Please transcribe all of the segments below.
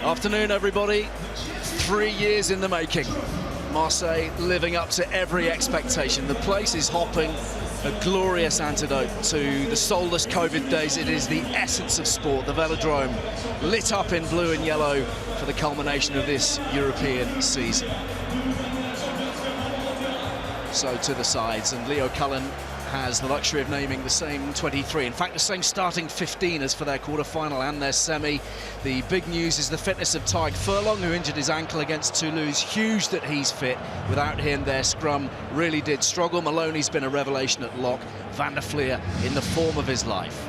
Afternoon, everybody. 3 years in the making. Marseille living up to every expectation. The place is hopping, a glorious antidote to the soulless COVID days. It is the essence of sport. The velodrome lit up in blue and yellow for the culmination of this European season. So to the sides, and Leo Cullen has the luxury of naming the same 23, in fact the same starting 15 as for their quarter-final and their semi. The big news is the fitness of Tadhg Furlong, who injured his ankle against Toulouse. Huge that he's fit. Without him, their scrum really did struggle. Maloney's been a revelation at lock. Van der Fleer in the form of his life.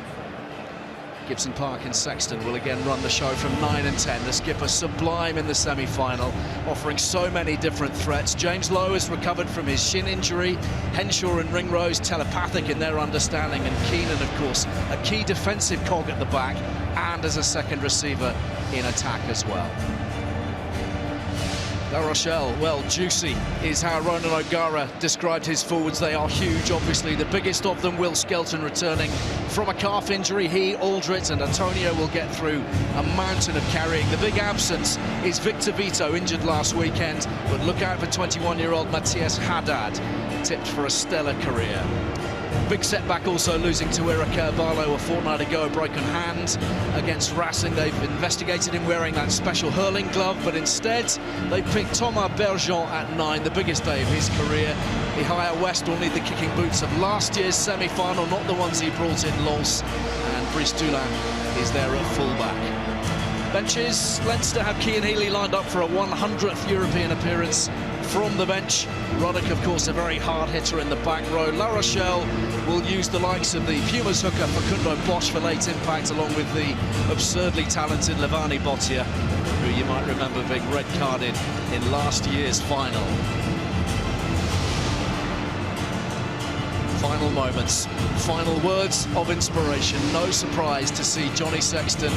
Gibson Park and Sexton will again run the show from 9 and 10. The skipper sublime in the semi-final, offering so many different threats. James Lowe has recovered from his shin injury. Henshaw and Ringrose telepathic in their understanding, and Keenan, of course, a key defensive cog at the back and as a second receiver in attack as well. La Rochelle, well, juicy is how Ronan O'Gara described his forwards. They are huge, obviously. The biggest of them, Will Skelton, returning from a calf injury. He, Aldrit and Antonio will get through a mountain of carrying. The big absence is Victor Vito, injured last weekend, but look out for 21-year-old Matthias Haddad, tipped for a stellar career. Big setback also losing to Eric Barlow a fortnight ago, a broken hand against Racing. They've investigated him wearing that special hurling glove, but instead they picked Thomas Bergeon at 9, the biggest day of his career. The higher West will need the kicking boots of last year's semi-final, not the ones he brought in Lens, and Brice Dulin is there at full-back. Benches, Leinster have Cian Healy lined up for a 100th European appearance from the bench. Roddick, of course, a very hard hitter in the back row. La Rochelle will use the likes of the Pumas hooker Facundo Bosch for late impact, along with the absurdly talented Levani Bottia, who you might remember being red-carded in last year's final. Final moments, final words of inspiration. No surprise to see Johnny Sexton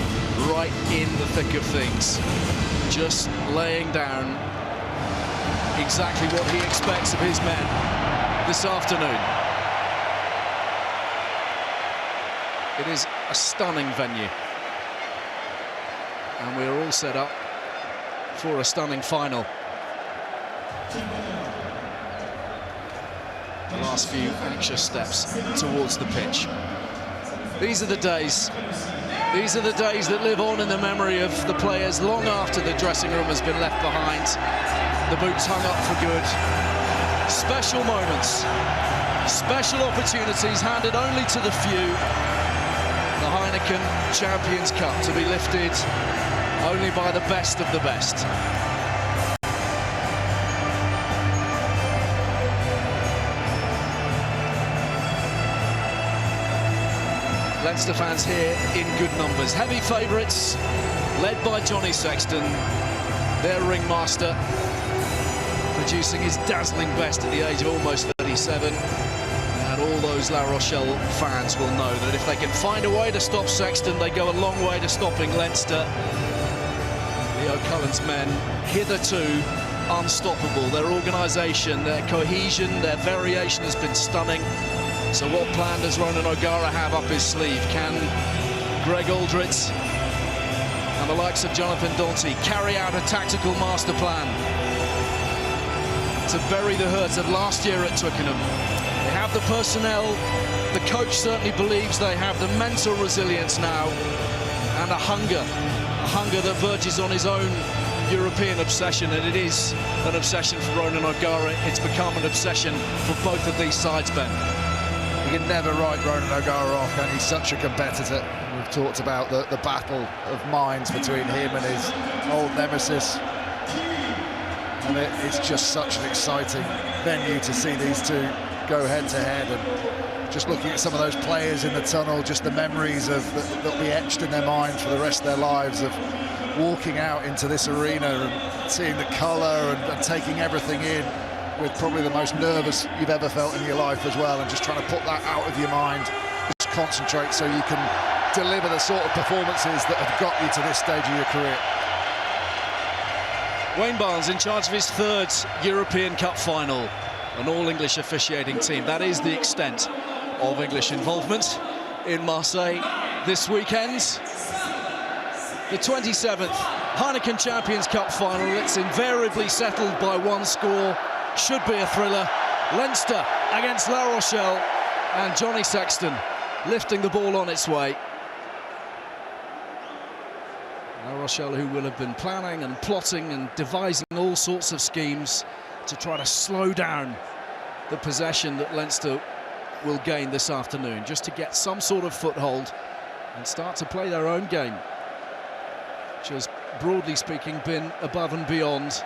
right in the thick of things, just laying down exactly what he expects of his men this afternoon. It is a stunning venue, and we're all set up for a stunning final. The last few anxious steps towards the pitch. These are the days. These are the days that live on in the memory of the players long after the dressing room has been left behind. The boots hung up for good. Special moments, special opportunities handed only to the few. The Heineken Champions Cup to be lifted only by the best of the best. Leinster fans here in good numbers. Heavy favourites, led by Johnny Sexton, their ringmaster, producing his dazzling best at the age of almost 37. And all those La Rochelle fans will know that if they can find a way to stop Sexton, they go a long way to stopping Leinster. Leo Cullen's men, hitherto unstoppable. Their organisation, their cohesion, their variation has been stunning. So what plan does Ronan O'Gara have up his sleeve? Can Greg Aldrit and the likes of Jonathan Danty carry out a tactical master plan to bury the hurt of last year at Twickenham? They have the personnel, the coach certainly believes they have the mental resilience now, and a hunger that verges on his own European obsession, and it is an obsession for Ronan O'Gara. It's become an obsession for both of these sides, Ben. You can never write Ronan O'Gara off, and he's such a competitor. We've talked about the battle of minds between him and his old nemesis. And it's just such an exciting venue to see these two go head-to-head. And just looking at some of those players in the tunnel, just the memories that'll be etched in their minds for the rest of their lives of walking out into this arena and seeing the colour and taking everything in, with probably the most nervous you've ever felt in your life as well, and just trying to put that out of your mind, just concentrate so you can deliver the sort of performances that have got you to this stage of your career. Wayne Barnes in charge of his third European Cup final, an all-English officiating team. That is the extent of English involvement in Marseille this weekend. The 27th Heineken Champions Cup final. It's invariably settled by one score. Should be a thriller. Leinster against La Rochelle, and Johnny Sexton lifting the ball on its way. La Rochelle, who will have been planning and plotting and devising all sorts of schemes to try to slow down the possession that Leinster will gain this afternoon, just to get some sort of foothold and start to play their own game, which has, broadly speaking, been above and beyond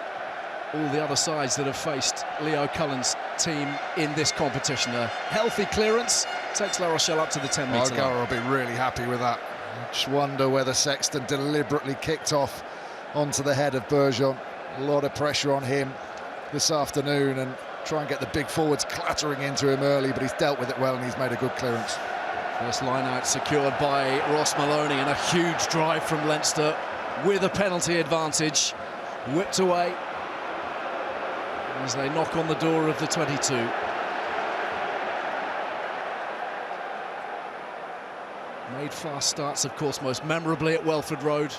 all the other sides that have faced Leo Cullen's team in this competition. A healthy clearance takes La Rochelle up to the 10-metre line. O'Gara will be really happy with that. I just wonder whether Sexton deliberately kicked off onto the head of Bergeron. A lot of pressure on him this afternoon, and try and get the big forwards clattering into him early, but he's dealt with it well and he's made a good clearance. First line out secured by Ross Maloney, and a huge drive from Leinster with a penalty advantage. Whipped away as they knock on the door of the 22. Made fast starts, of course, most memorably at Welford Road.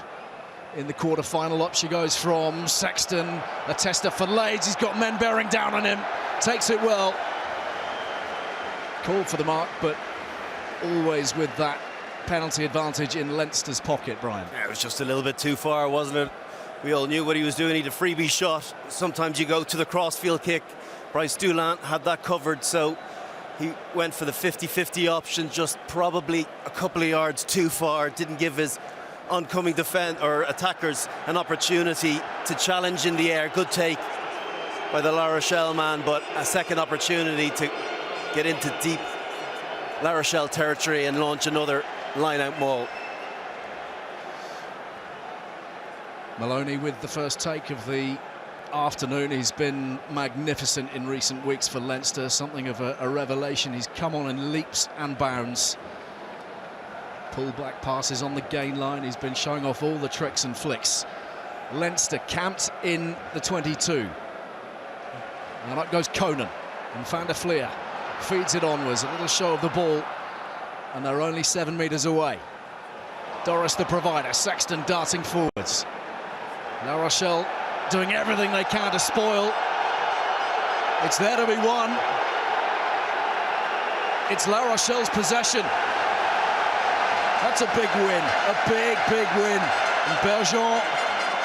In the quarter-final, up she goes from Sexton. A tester for Lades. He's got men bearing down on him. Takes it well. Called for the mark, but always with that penalty advantage in Leinster's pocket, Brian. Yeah, it was just a little bit too far, wasn't it? We all knew what he was doing. He had a freebie shot. Sometimes you go to the crossfield kick. Bryce Dulin had that covered, so he went for the 50-50 option, just probably a couple of yards too far. Didn't give his oncoming defense or attackers an opportunity to challenge in the air. Good take by the La Rochelle man, but a second opportunity to get into deep La Rochelle territory and launch another line-out maul. Maloney with the first take of the afternoon. He's been magnificent in recent weeks for Leinster, something of a revelation. He's come on in leaps and bounds. Pull-back passes on the gain line. He's been showing off all the tricks and flicks. Leinster camped in the 22. And up goes Conan. And Van der Fleer feeds it onwards. A little show of the ball. And they're only 7 metres away. Doris the provider. Sexton darting forwards. La Rochelle doing everything they can to spoil. It's there to be won. It's La Rochelle's possession. That's a big win, a big, big win. And Bergeron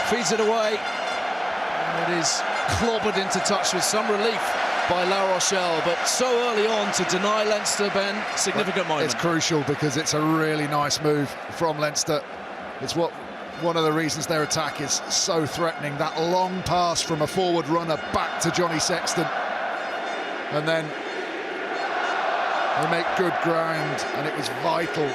feeds it away. And it is clobbered into touch with some relief by La Rochelle, but so early on to deny Leinster, Ben, significant moment. It's crucial because it's a really nice move from Leinster. It's one of the reasons their attack is so threatening. That long pass from a forward runner back to Johnny Sexton. And then they make good ground, and it was vital.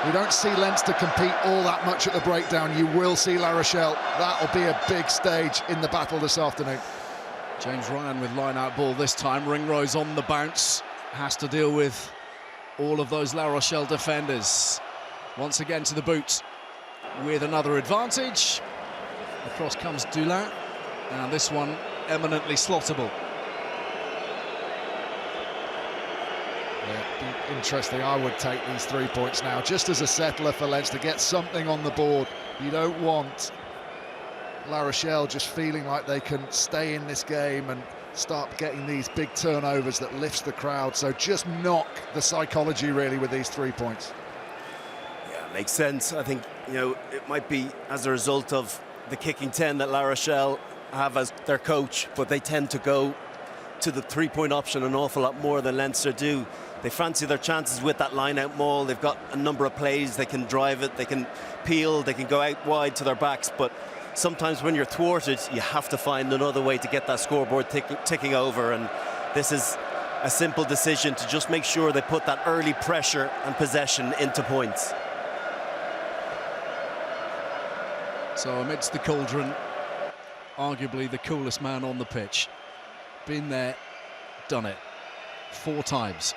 You don't see Leinster compete all that much at the breakdown. You will see La Rochelle. That'll be a big stage in the battle this afternoon. James Ryan with line-out ball this time. Ringrose on the bounce. Has to deal with all of those La Rochelle defenders. Once again to the boot with another advantage. Across comes Dulin. And this one eminently slottable. Yeah, interesting. I would take these 3 points now, just as a settler for Leinster. Get something on the board. You don't want La Rochelle just feeling like they can stay in this game and start getting these big turnovers that lifts the crowd. So just knock the psychology really with these 3 points. Yeah, makes sense. I think, you know, it might be as a result of the kicking 10 that La Rochelle have as their coach, but they tend to go to the 3-point option an awful lot more than Leinster do. They fancy their chances with that line-out maul. They've got a number of plays. They can drive it, they can peel, they can go out wide to their backs, but sometimes when you're thwarted, you have to find another way to get that scoreboard ticking over, and this is a simple decision to just make sure they put that early pressure and possession into points. So amidst the cauldron, arguably the coolest man on the pitch. Been there, done it 4 times.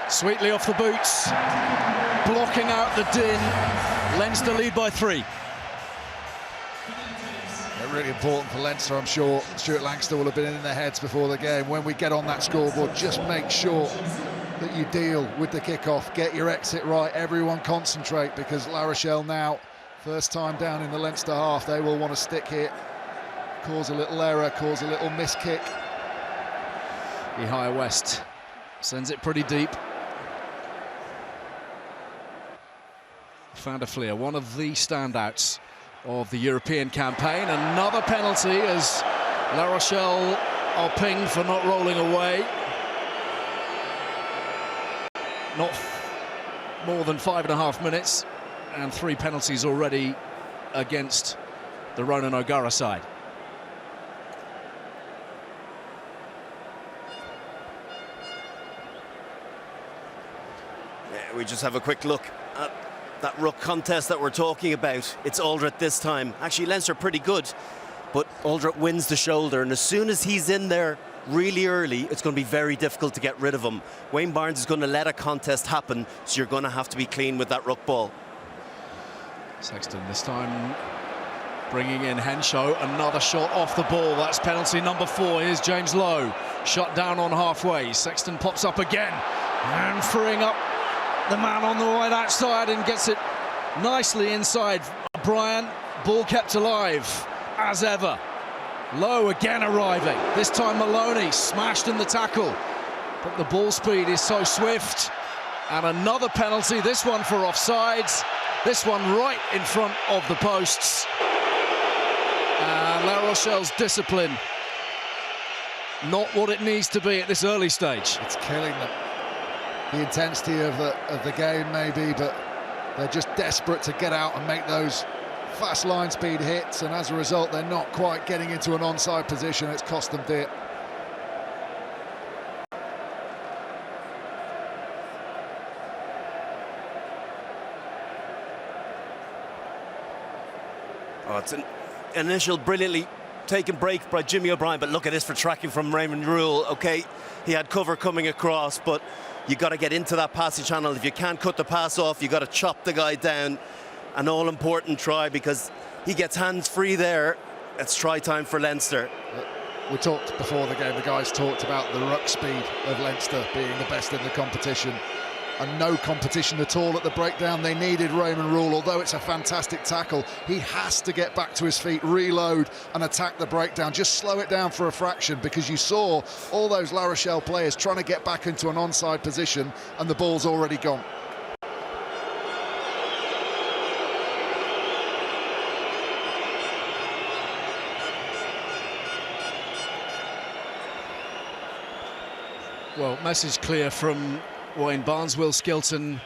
Sweetly off the boots, blocking out the din. Leinster lead by 3. Really important for Leinster, I'm sure. Stuart Lancaster will have been in their heads before the game. When we get on that scoreboard, just make sure that you deal with the kickoff, get your exit right, everyone concentrate, because La Rochelle now, first time down in the Leinster half, they will want to stick here, cause a little error, cause a little miss kick. Ihaya West sends it pretty deep. Van der Fleer, one of the standouts of the European campaign. Another penalty as La Rochelle are pinged for not rolling away. Not more than 5.5 minutes, and 3 penalties already against the Ronan O'Gara side. Yeah, we just have a quick look at that ruck contest that we're talking about. It's Aldred this time. Actually, Leinster pretty good, but Aldred wins the shoulder, and as soon as he's in there really early, it's going to be very difficult to get rid of him. Wayne Barnes is going to let a contest happen, so you're going to have to be clean with that ruck ball. Sexton this time bringing in Henshaw. Another shot off the ball. That's penalty number 4. Here's James Lowe, shut down on halfway. Sexton pops up again and freeing up the man on the right outside and gets it nicely inside. Brian, ball kept alive as ever. Lowe again arriving. This time Maloney smashed in the tackle, but the ball speed is so swift. And another penalty, this one for offsides, this one right in front of the posts. And La Rochelle's discipline, not what it needs to be at this early stage. It's killing them. The intensity of the game maybe, but they're just desperate to get out and make those fast line speed hits, and as a result they're not quite getting into an onside position. It's cost them dear. Oh, it's an initial brilliantly taken break by Jimmy O'Brien, but look at this for tracking from Raymond Rule. Okay, he had cover coming across, but you got to get into that passing channel. If you can't cut the pass off, you got to chop the guy down. An all-important try, because he gets hands free there. It's try time for Leinster. We talked before the game, the guys talked about the ruck speed of Leinster being the best in the competition, and no competition at all at the breakdown. They needed Raymond Rule, although it's a fantastic tackle. He has to get back to his feet, reload and attack the breakdown. Just slow it down for a fraction, because you saw all those La Rochelle players trying to get back into an onside position and the ball's already gone. Well, message clear from Wayne Barnes. Will Skilton,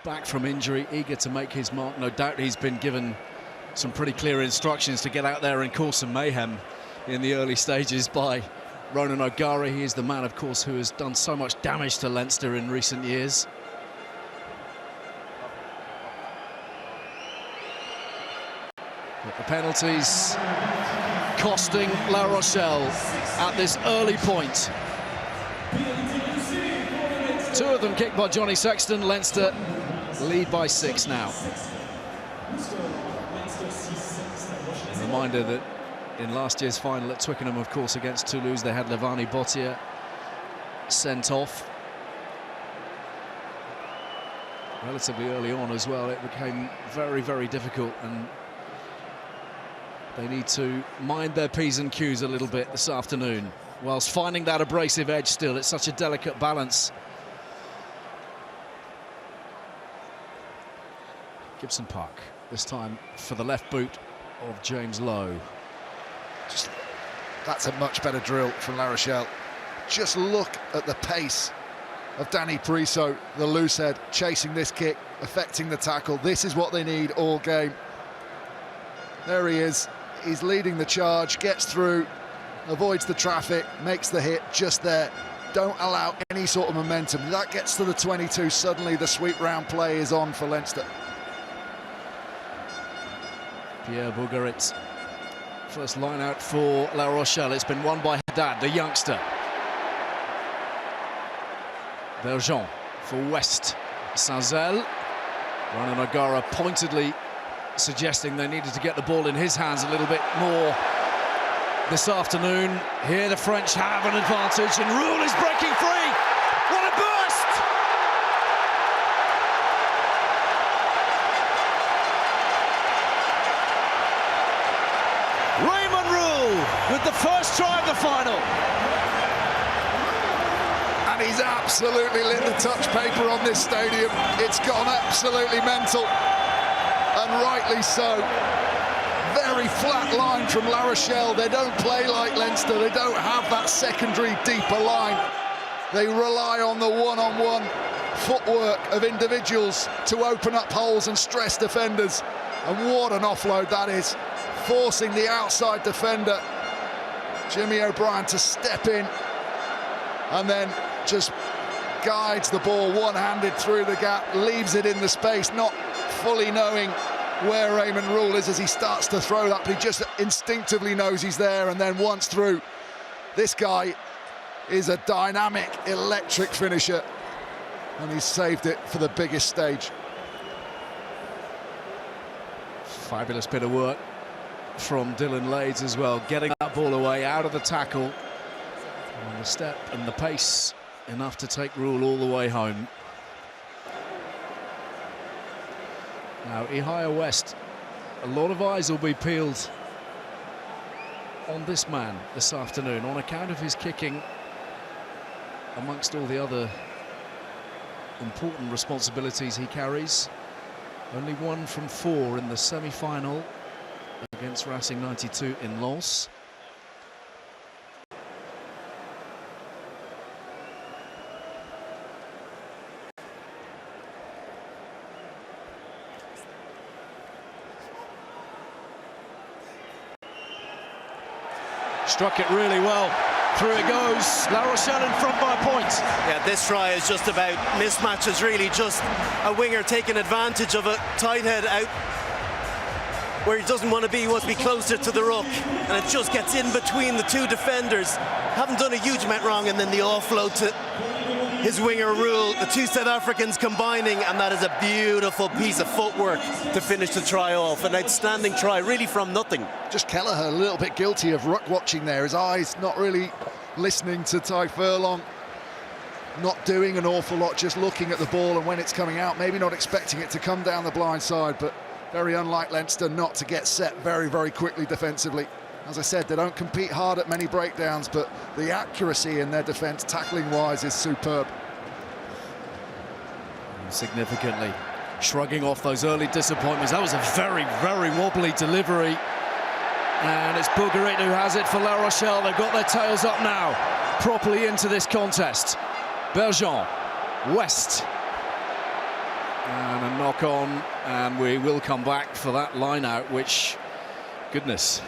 back from injury, eager to make his mark. No doubt he's been given some pretty clear instructions to get out there and cause some mayhem in the early stages by Ronan O'Gara. He is the man, of course, who has done so much damage to Leinster in recent years. But the penalties costing La Rochelle at this early point. 2 of them kicked by Johnny Sexton. Leinster lead by 6 now. A reminder that in last year's final at Twickenham, of course, against Toulouse, they had Levani Bottia sent off relatively early on as well. It became very, very difficult, and they need to mind their P's and Q's a little bit this afternoon, whilst finding that abrasive edge still. It's such a delicate balance. Gibson Park, this time for the left boot of James Lowe. That's a much better drill from La Rochelle. Just look at the pace of Danny Priso, the loose head, chasing this kick, affecting the tackle. This is what they need all game. There he is. He's leading the charge, gets through, avoids the traffic, makes the hit just there. Don't allow any sort of momentum. That gets to the 22. Suddenly the sweep round play is on for Leinster. Pierre Bougarit, first line out for La Rochelle. It's been won by Haddad, the youngster. Bergeon for West. Sazel. Ronan O'Gara pointedly suggesting they needed to get the ball in his hands a little bit more this afternoon. Here the French have an advantage, and Rule is breaking free. What a burst! Raymond Rule with the first try of the final. And he's absolutely lit the touch paper on this stadium. It's gone absolutely mental, and rightly so. Very flat line from La Rochelle. They don't play like Leinster. They don't have that secondary deeper line. They rely on the one-on-one footwork of individuals to open up holes and stress defenders. And what an offload that is, forcing the outside defender, Jimmy O'Brien, to step in and then just guides the ball one-handed through the gap, leaves it in the space, not fully knowing where Raymond Rule is as he starts to throw that, but he just instinctively knows he's there, and then once through. This guy is a dynamic, electric finisher, and he's saved it for the biggest stage. Fabulous bit of work from Dylan Lades as well, getting that ball away out of the tackle. On the step and the pace, enough to take Rule all the way home. Now, Ihaya West, a lot of eyes will be peeled on this man this afternoon on account of his kicking, amongst all the other important responsibilities he carries. Only 1 from 4 in the semi-final against Racing 92 in Lens. Struck it really well. Through it goes. La Rochelle in front by a point. Yeah, this try is just about mismatches, really. Just a winger taking advantage of a tight head out where he doesn't want to be. He wants to be closer to the ruck, and it just gets in between the two defenders. Haven't done a huge amount wrong, and then the offload to his winger Rule. The two South Africans combining, and that is a beautiful piece of footwork to finish the try off. An outstanding try, really from nothing. Just Kelleher a little bit guilty of ruck watching there. His eyes not really listening to Ty Furlong, not doing an awful lot, just looking at the ball and when it's coming out, maybe not expecting it to come down the blind side, but very unlike Leinster not to get set very, very quickly defensively. As I said, they don't compete hard at many breakdowns, but the accuracy in their defence, tackling-wise, is superb. Significantly shrugging off those early disappointments. That was a very, very wobbly delivery. And it's Bourgarit who has it for La Rochelle. They've got their tails up now, properly into this contest. Bergeon, West. And a knock-on, and we will come back for that line-out, which, goodness,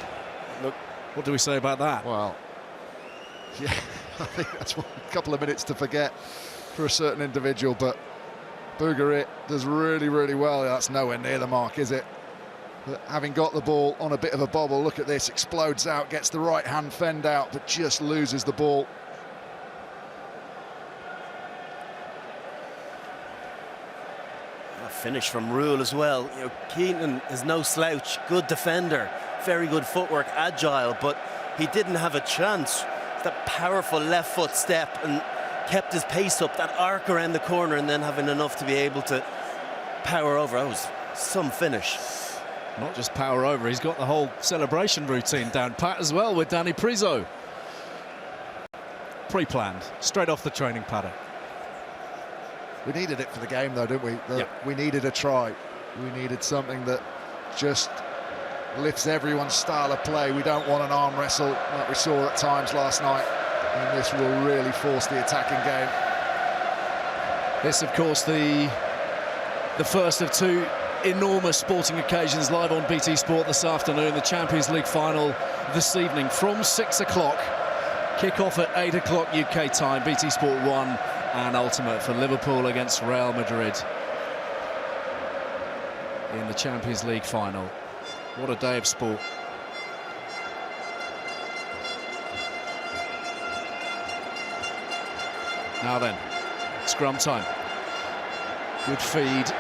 look, what do we say about that? Well, yeah, I think that's a couple of minutes to forget for a certain individual, but Bourgarit does really, really well. That's nowhere near the mark, is it? But having got the ball on a bit of a bobble, look at this, explodes out, gets the right-hand fend out, but just loses the ball. A finish from Rule as well. You know, Keenan is no slouch, good defender, very good footwork, agile, but he didn't have a chance. That powerful left foot step and kept his pace up, that arc around the corner, and then having enough to be able to power over. That was some finish. Not just power over, he's got the whole celebration routine down pat as well with Danny Priso. Pre-planned, straight off the training paddock. We needed it for the game, though, didn't we? Yep. We needed a try. We needed something that just lifts everyone's style of play. We don't want an arm wrestle like we saw at times last night, and this will really force the attacking game. This, of course, the first of 2 enormous sporting occasions live on BT Sport this afternoon. The Champions League final this evening from 6 o'clock. Kick-off at 8 o'clock UK time. BT Sport 1 and Ultimate for Liverpool against Real Madrid in the Champions League final. What a day of sport. Now then, scrum time. Good feed.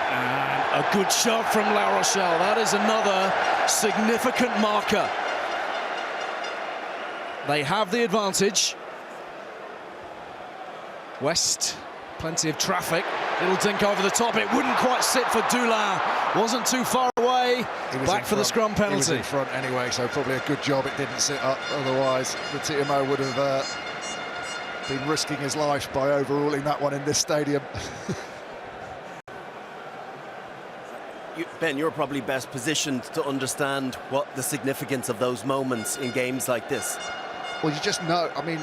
And a good shot from La Rochelle. That is another significant marker. They have the advantage. West, plenty of traffic. Little dink over the top. It wouldn't quite sit for Dulin. Wasn't too far away. Back for the scrum penalty. He was in front anyway, so probably a good job it didn't sit up. Otherwise, the TMO would have been risking his life by overruling that one in this stadium. Ben, you're probably best positioned to understand what the significance of those moments in games like this. Well, you just know, I mean,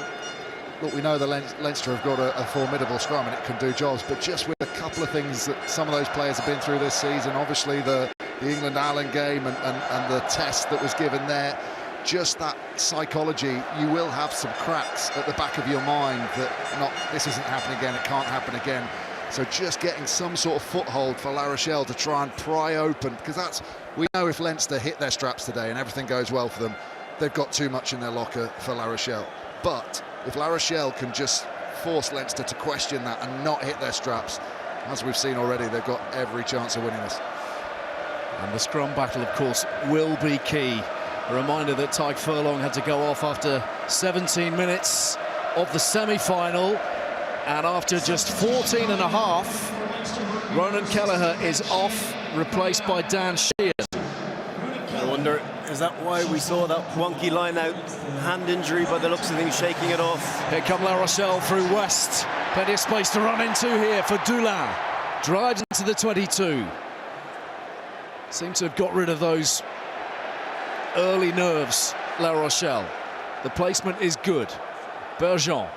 look, we know the Leinster have got a formidable scrum and it can do jobs, but just with a couple of things that some of those players have been through this season, obviously the England-Ireland game and the test that was given there, just that psychology, you will have some cracks at the back of your mind that this isn't happening again, it can't happen again. So just getting some sort of foothold for La Rochelle to try and pry open, because we know if Leinster hit their straps today and everything goes well for them, they've got too much in their locker for La Rochelle. But if La Rochelle can just force Leinster to question that and not hit their straps, as we've seen already, they've got every chance of winning this. And the scrum battle, of course, will be key. A reminder that Tyke Furlong had to go off after 17 minutes of the semi-final. And after just 14 and a half, Ronan Kelleher is off, replaced by Dan Sheehan. I wonder, is that why we saw that wonky line-out hand injury by the looks of things, shaking it off? Here come La Rochelle through West. Plenty of space to run into here for Dulin. Drives into the 22. Seems to have got rid of those early nerves, La Rochelle. The placement is good. Bergeon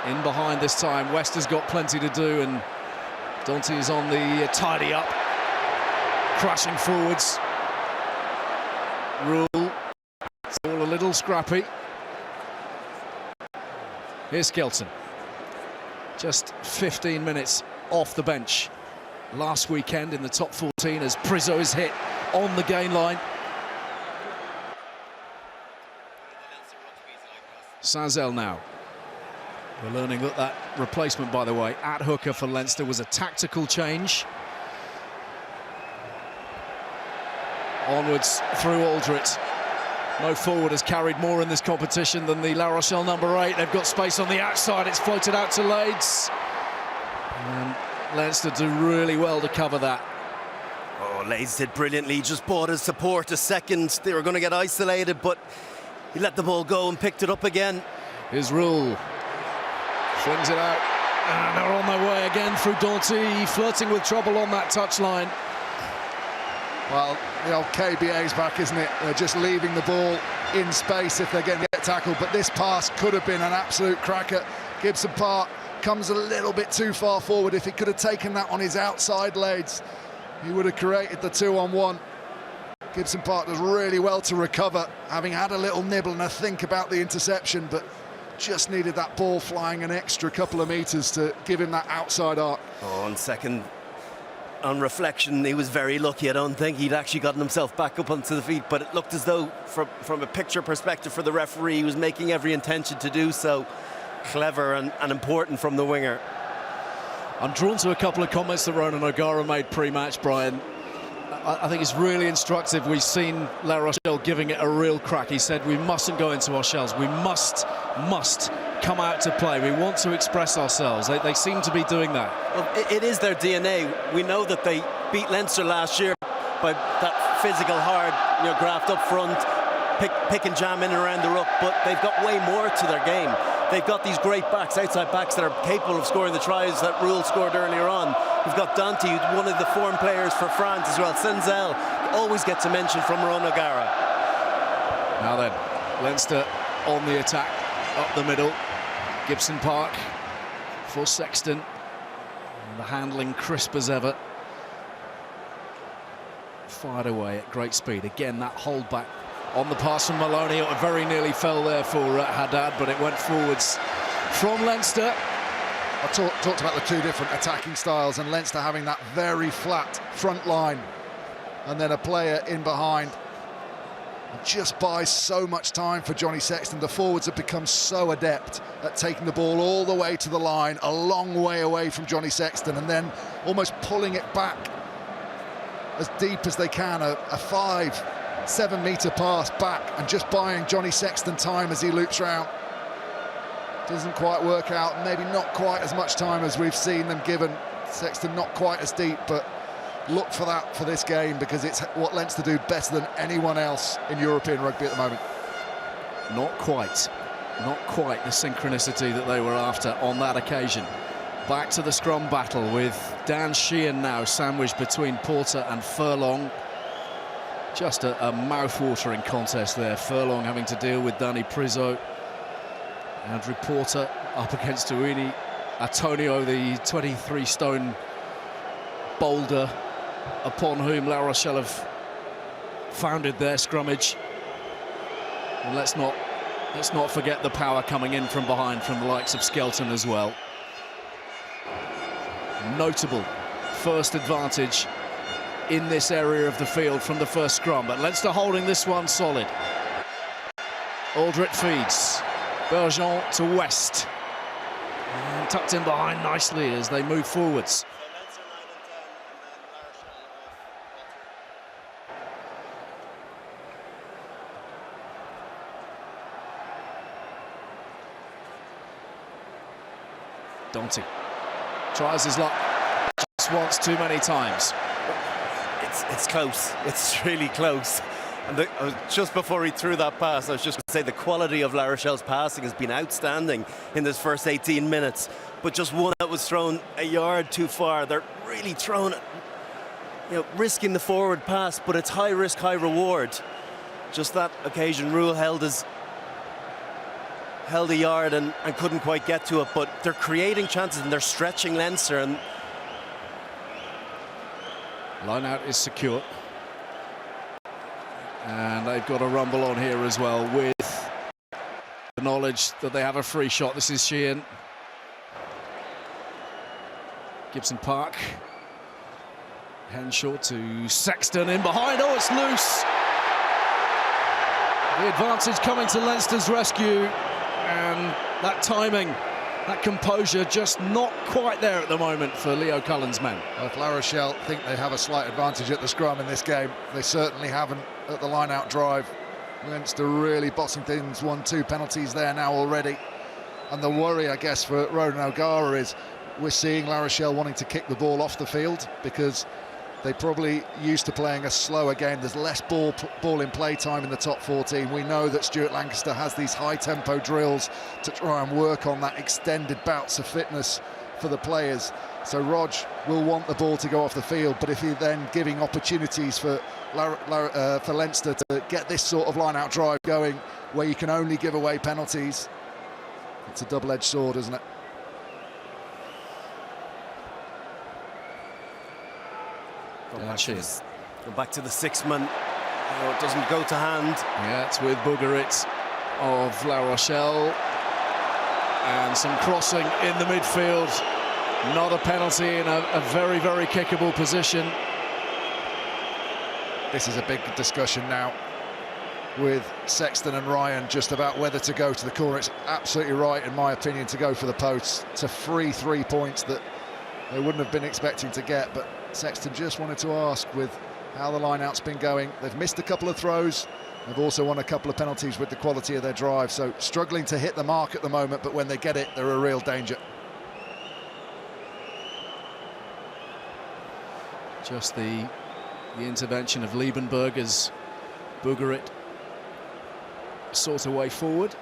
in behind this time. West has got plenty to do, and Danty is on the tidy up, crashing forwards. Rule, it's all a little scrappy. Here's Skelton, just 15 minutes off the bench last weekend in the top 14 as Priso is hit on the gain line. Sazel now. We're learning that replacement, by the way, at hooker for Leinster was a tactical change. Onwards through Aldrit. No forward has carried more in this competition than the La Rochelle number 8. They've got space on the outside. It's floated out to Lades. And Leinster do really well to cover that. Oh, Lades did brilliantly. He just bought his support a second. They were going to get isolated, but he let the ball go and picked it up again. Here's Rule. Flings it out, and they're on their way again through Danty, flirting with trouble on that touchline. Well, the old KBA's back, isn't it? They're just leaving the ball in space if they're going to get tackled, but this pass could have been an absolute cracker. Gibson Park comes a little bit too far forward. If he could have taken that on his outside legs, he would have created the 2-on-1. Gibson Park does really well to recover, having had a little nibble and a think about the interception, but just needed that ball flying an extra couple of meters to give him that outside arc. Oh, on reflection, he was very lucky. I don't think he'd actually gotten himself back up onto the feet, but it looked as though, from a picture perspective for the referee, he was making every intention to do so. Clever and important from the winger. I'm drawn to a couple of comments that Ronan O'Gara made pre-match, Brian. I think it's really instructive. We've seen La Rochelle giving it a real crack. He said we mustn't go into our shells. We must come out to play. We want to express ourselves. They seem to be doing that. Well, it is their DNA. We know that they beat Leinster last year by that physical, hard, graft up front, pick and jam in and around the ruck, but they've got way more to their game. They've got these great backs, outside backs, that are capable of scoring the tries that Rule scored earlier on. We've got Danty, one of the form players for France as well. Senzel always gets a mention from Ron O'Gara. Now then, Leinster on the attack, up the middle. Gibson Park for Sexton. And the handling crisp as ever. Fired away at great speed. Again, that hold back on the pass from Maloney. It very nearly fell there for Haddad, but it went forwards from Leinster. I talked about the two different attacking styles, and Leinster having that very flat front line and then a player in behind. It just buys so much time for Johnny Sexton. The forwards have become so adept at taking the ball all the way to the line, a long way away from Johnny Sexton, and then almost pulling it back as deep as they can, a 5-7 metre pass back, and just buying Johnny Sexton time as he loops round. Doesn't quite work out, maybe not quite as much time as we've seen them given. Sexton not quite as deep, but look for that for this game, because it's what Leinster do better than anyone else in European rugby at the moment. Not quite the synchronicity that they were after on that occasion. Back to the scrum battle with Dan Sheehan now sandwiched between Porter and Furlong. Just a mouth-watering contest there. Furlong having to deal with Danny Priso. Andrew Porter up against Uini Antonio, the 23-stone boulder upon whom La Rochelle have founded their scrummage. And let's not forget the power coming in from behind from the likes of Skelton as well. Notable first advantage in this area of the field from the first scrum, but Leinster holding this one solid. Aldrit feeds. Bergeon to West. And tucked in behind nicely as they move forwards. Dante tries his luck just once too many times. It's close. It's really close. And just before he threw that pass, I was just going to say the quality of La Rochelle's passing has been outstanding in this first 18 minutes. But just one that was thrown a yard too far. They're really throwing it, risking the forward pass, but it's high risk, high reward. Just that occasion, Rule held a yard and couldn't quite get to it, but they're creating chances and they're stretching Leinster. And line out is secure. And they've got a rumble on here as well with the knowledge that they have a free shot. This is Sheehan. Gibson Park. Henshaw to Sexton in behind. Oh, it's loose. The advantage coming to Leinster's rescue. And that timing, that composure, just not quite there at the moment for Leo Cullen's men. If La Rochelle think they have a slight advantage at the scrum in this game, they certainly haven't at the line-out drive. Leinster really bossing things, 1-2 penalties there now already. And the worry, I guess, for Ronan O'Gara is we're seeing La Rochelle wanting to kick the ball off the field because they probably used to playing a slower game. There's less ball in play time in the top 14. We know that Stuart Lancaster has these high-tempo drills to try and work on that extended bouts of fitness for the players. So Rog will want the ball to go off the field, but if you're then giving opportunities for Leinster to get this sort of line-out drive going, where you can only give away penalties, it's a double-edged sword, isn't it? Go back to the six-man. It doesn't go to hand. Yeah, it's with Bougeret of La Rochelle. And some crossing in the midfield. Not a penalty in a very, very kickable position. This is a big discussion now with Sexton and Ryan just about whether to go to the corner. It's absolutely right, in my opinion, to go for the posts. It's a free 3 points that they wouldn't have been expecting to get, but Sexton just wanted to ask with how the line-out's been going. They've missed a couple of throws. They've also won a couple of penalties with the quality of their drive, so struggling to hit the mark at the moment, but when they get it, they're a real danger. Just the intervention of Liebenberg as Bougeret sought a way forward.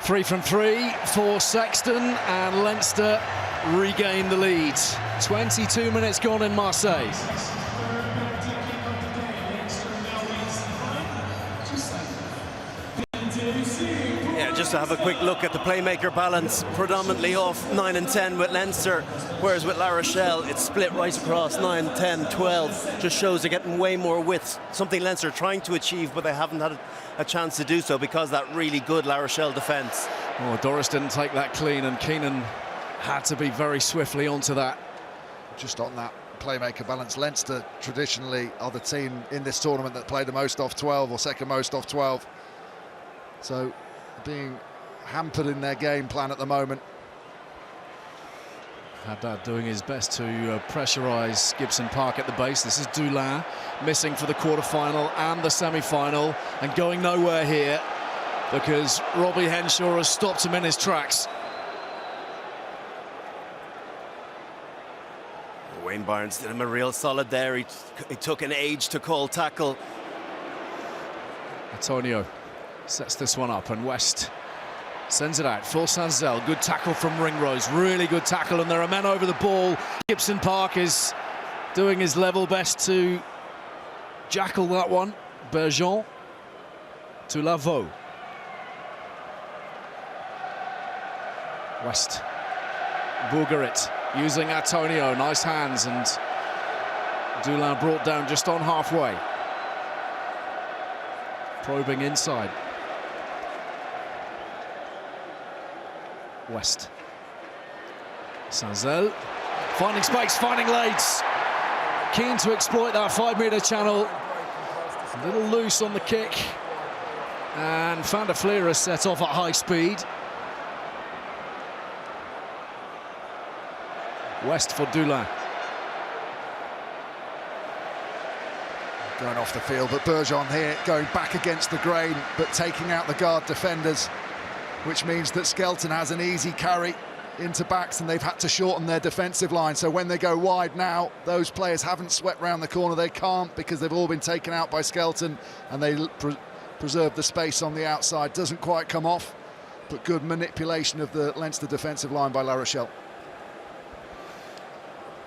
3 from 3 for Sexton, and Leinster regain the lead. 22 minutes gone in Marseille. Yeah, just to have a quick look at the playmaker balance, predominantly off 9 and 10 with Leinster, whereas with La Rochelle it's split right across 9, 10, 12. Just shows they're getting way more width, something Leinster are trying to achieve, but they haven't had a chance to do so because of that really good La Rochelle defence. Oh, Doris didn't take that clean, and Keenan had to be very swiftly onto that. Just on that playmaker balance, Leinster traditionally are the team in this tournament that play the most off 12, or second most off 12. So being hampered in their game plan at the moment. Haddad doing his best to pressurise Gibson Park at the base. This is Dulin, missing for the quarter-final and the semi-final, and going nowhere here because Robbie Henshaw has stopped him in his tracks. Wayne Barnes did him a real solid there. He took an age to call tackle. Antonio sets this one up, and West sends it out for Sanzel. Good tackle from Ringrose, really good tackle, and there are men over the ball. Gibson Park is doing his level best to jackal that one. Bergeon to Lavaux. West, Bourgarit using Antonio, nice hands, and Dulin brought down just on halfway. Probing inside. West. Sanzel finding space, finding leads. Keen to exploit that 5-metre channel. A little loose on the kick. And Van der Vlieren set off at high speed. West for Dulin. Going off the field, but Bergeon here going back against the grain, but taking out the guard defenders, which means that Skelton has an easy carry into backs, and they've had to shorten their defensive line. So when they go wide now, those players haven't swept round the corner. They can't, because they've all been taken out by Skelton, and they preserve the space on the outside. Doesn't quite come off, but good manipulation of the Leinster defensive line by La Rochelle.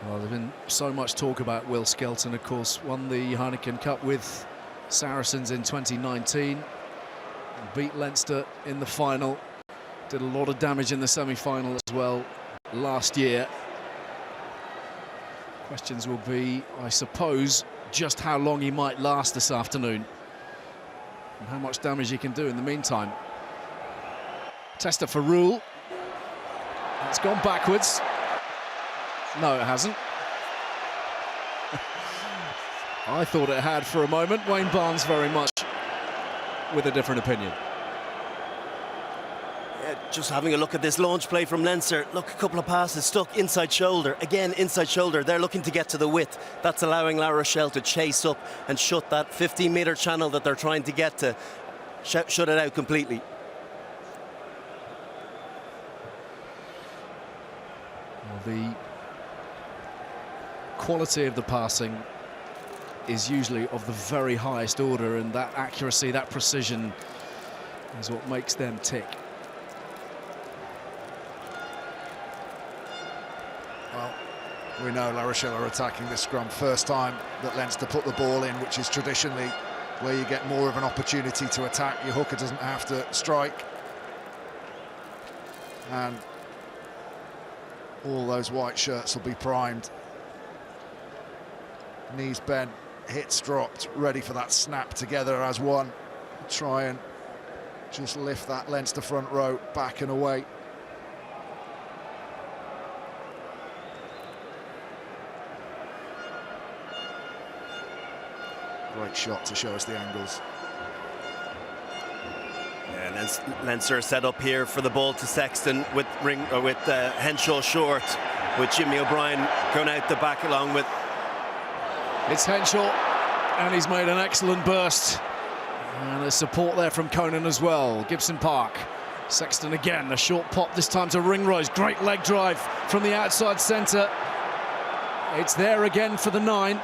Well, there's been so much talk about Will Skelton, of course, won the Heineken Cup with Saracens in 2019, beat Leinster in the final, did a lot of damage in the semi-final as well last year. Questions will be, I suppose, just how long he might last this afternoon and how much damage he can do in the meantime. Tester for rule. It's gone backwards. No, it hasn't. I thought it had for a moment. Wayne Barnes very much with a different opinion. Yeah, just having a look at this launch play from Leinster. Look, a couple of passes stuck inside shoulder. Again, inside shoulder. They're looking to get to the width. That's allowing La Rochelle to chase up and shut that 15-metre channel that they're trying to get to. Shut it out completely. Well, the quality of the passing is usually of the very highest order, and that accuracy, that precision is what makes them tick. Well, we know La Rochelle are attacking this scrum. First time that Leinster put the ball in, which is traditionally where you get more of an opportunity to attack. Your hooker doesn't have to strike. And all those white shirts will be primed. Knees bent, hits dropped, ready for that snap together as one. Try and just lift that Leinster front row back and away. Great shot to show us the angles. Yeah, Leinster set up here for the ball to Sexton with Henshaw short, with Jimmy O'Brien going out the back along with. It's Henshaw, and he's made an excellent burst. And there's support there from Conan as well. Gibson Park. Sexton again, a short pop, this time to Ringrose. Great leg drive from the outside centre. It's there again for the 9.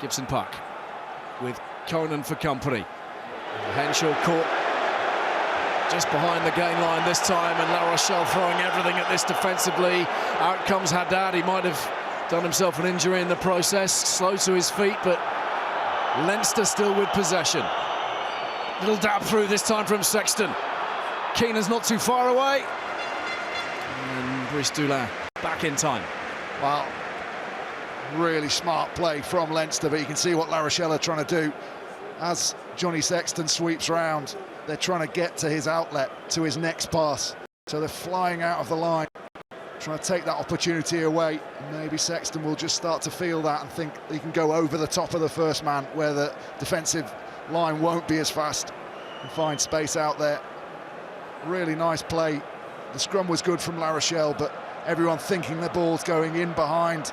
Gibson Park with Conan for company. Henshaw caught just behind the gain line this time, and La Rochelle throwing everything at this defensively. Out comes Haddad. He might have done himself an injury in the process. Slow to his feet, but Leinster still with possession. Little dab through this time from Sexton. Keenan's not too far away. And Brice Dulin back in time. Well, really smart play from Leinster, but you can see what La Rochelle are trying to do. As Johnny Sexton sweeps round, they're trying to get to his outlet, to his next pass. So they're flying out of the line, trying to take that opportunity away. Maybe Sexton will just start to feel that and think he can go over the top of the first man, where the defensive line won't be as fast, and find space out there. Really nice play. The scrum was good from La Rochelle, but everyone thinking the ball's going in behind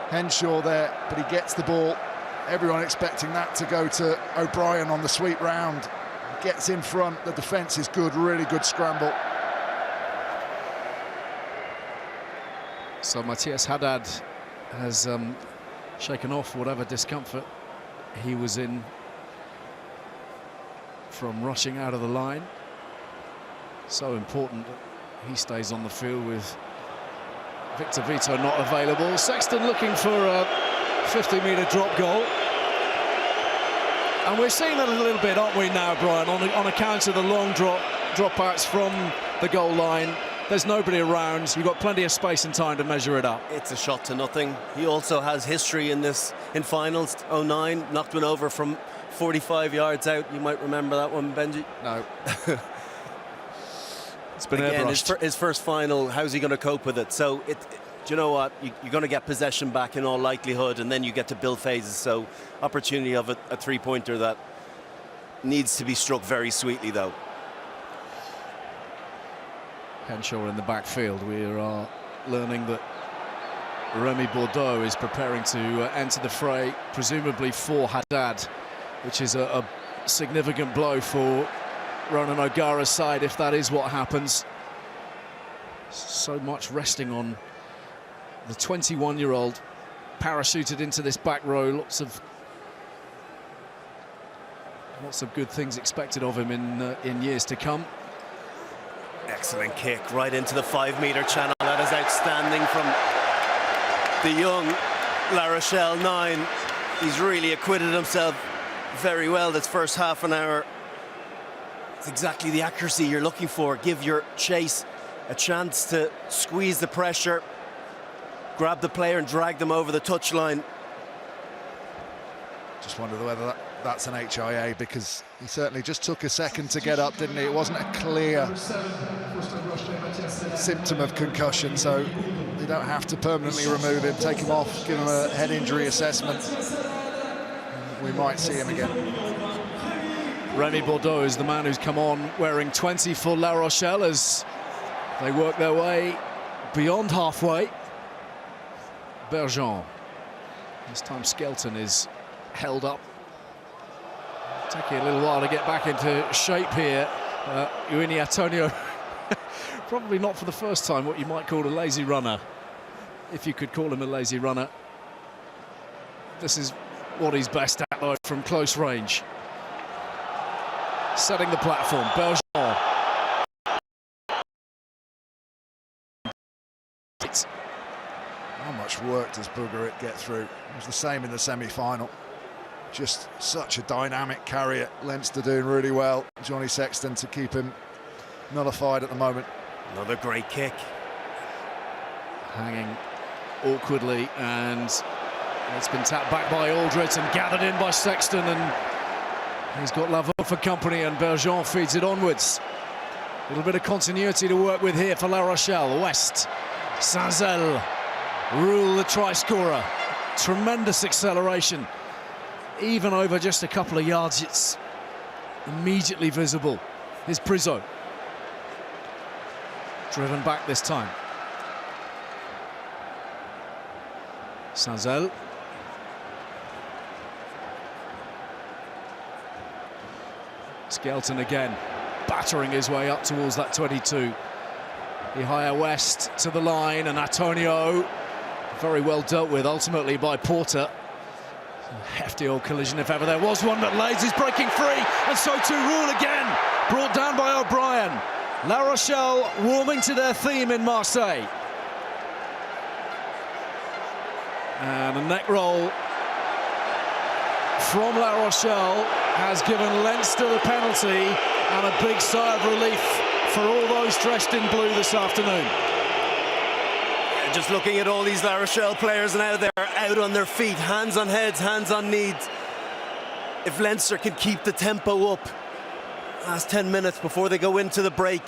Henshaw there, but he gets the ball. Everyone expecting that to go to O'Brien on the sweep round. Gets in front, the defence is good, really good scramble. So Matthias Haddad has shaken off whatever discomfort he was in from rushing out of the line. So important that he stays on the field with Victor Vito not available. Sexton looking for a 50-metre drop goal. And we're seeing that a little bit, aren't we now, Brian, on account of the long dropouts from the goal line. There's nobody around. You've got plenty of space and time to measure it up. It's a shot to nothing. He also has history in finals. 09, knocked one over from 45 yards out. You might remember that one, Benji. No. It's been again airbrushed. his first final. How's he going to cope with it? So do you know what? You're going to get possession back in all likelihood, and then you get to build phases. So opportunity of a three-pointer that needs to be struck very sweetly, though. Henshaw in the backfield. We are learning that Remy Bordeaux is preparing to enter the fray, presumably for Haddad, which is a significant blow for Ronan O'Gara's side if that is what happens. So much resting on the 21-year-old, parachuted into this back row. Lots of good things expected of him in years to come. Excellent kick right into the 5-metre channel. That is outstanding from the young La Rochelle 9. He's really acquitted himself very well this first half an hour. It's exactly the accuracy you're looking for. Give your chase a chance to squeeze the pressure, grab the player and drag them over the touchline. Just wonder whether that's an HIA, because he certainly just took a second to get up, didn't he? It wasn't a clear symptom of concussion, so they don't have to permanently remove him, take him off, give him a head injury assessment. We might see him again. Remy Bordeaux is the man who's come on wearing 20 for La Rochelle as they work their way beyond halfway. Bergeon. This time Skelton is held up. Taking a little while to get back into shape here. Uini Antonio, probably not for the first time, what you might call a lazy runner, if you could call him a lazy runner. This is what he's best at, though, from close range. Setting the platform, Bergeon. How much work does Bougaric get through? It was the same in the semi-final. Just such a dynamic carrier. Leinster doing really well. Johnny Sexton to keep him nullified at the moment. Another great kick. Hanging awkwardly, and it's been tapped back by Aldred and gathered in by Sexton, and he's got Lavaux for company, and Bergeon feeds it onwards. A little bit of continuity to work with here for La Rochelle. West, Saint-Zel rule the try scorer. Tremendous acceleration. Even over just a couple of yards, it's immediately visible. Here's Priso. Driven back this time. Saint-Zel. Skelton again, battering his way up towards that 22. Ihaya West to the line, and Antonio very well dealt with ultimately by Porter. Hefty old collision if ever there was one, but Leeds is breaking free, and so too Rule again, brought down by O'Brien. La Rochelle warming to their theme in Marseille. And a neck roll from La Rochelle has given Leinster the penalty, and a big sigh of relief for all those dressed in blue this afternoon. Just looking at all these La Rochelle players now, they're out on their feet, hands on heads, hands on knees. If Leinster can keep the tempo up, last 10 minutes before they go into the break,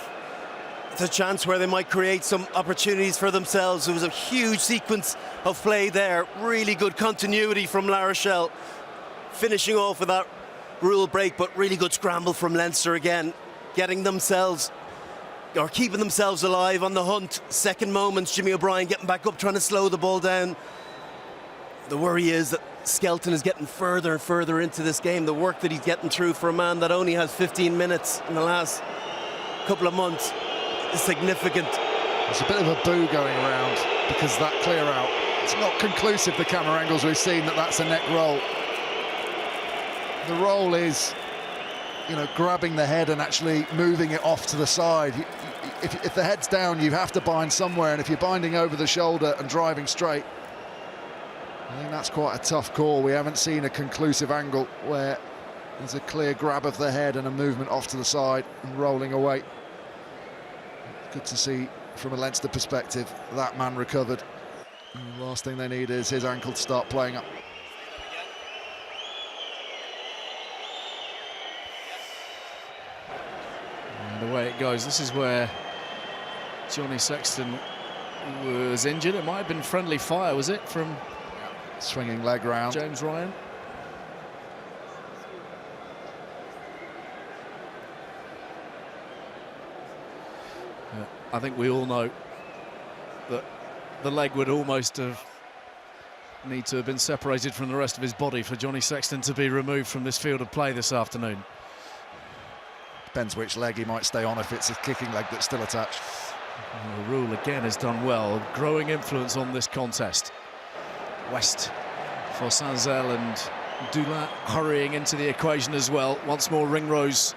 it's a chance where they might create some opportunities for themselves. It was a huge sequence of play there, really good continuity from La Rochelle, finishing off with that rule break, but really good scramble from Leinster again, getting themselves, or keeping themselves alive on the hunt. Second moments, Jimmy O'Brien getting back up, trying to slow the ball down. The worry is that Skelton is getting further and further into this game. The work that he's getting through for a man that only has 15 minutes in the last couple of months is significant. There's a bit of a boo going around because that clear out, it's not conclusive, the camera angles we've seen, that's a neck roll. The roll is, you know, grabbing the head and actually moving it off to the side. If the head's down, you have to bind somewhere, and if you're binding over the shoulder and driving straight, I think that's quite a tough call. We haven't seen a conclusive angle where there's a clear grab of the head and a movement off to the side and rolling away. Good to see from a Leinster perspective that man recovered. And the last thing they need is his ankle to start playing up. And away it goes. This is where Johnny Sexton was injured. It might have been friendly fire, was it, from swinging leg round James Ryan? I think we all know that the leg would almost need to have been separated from the rest of his body for Johnny Sexton to be removed from this field of play this afternoon. Depends which leg he might stay on if it's a kicking leg that's still attached. The Rule again has done well, growing influence on this contest. West for Saint-Zel and Dulin hurrying into the equation as well. Once more Ringrose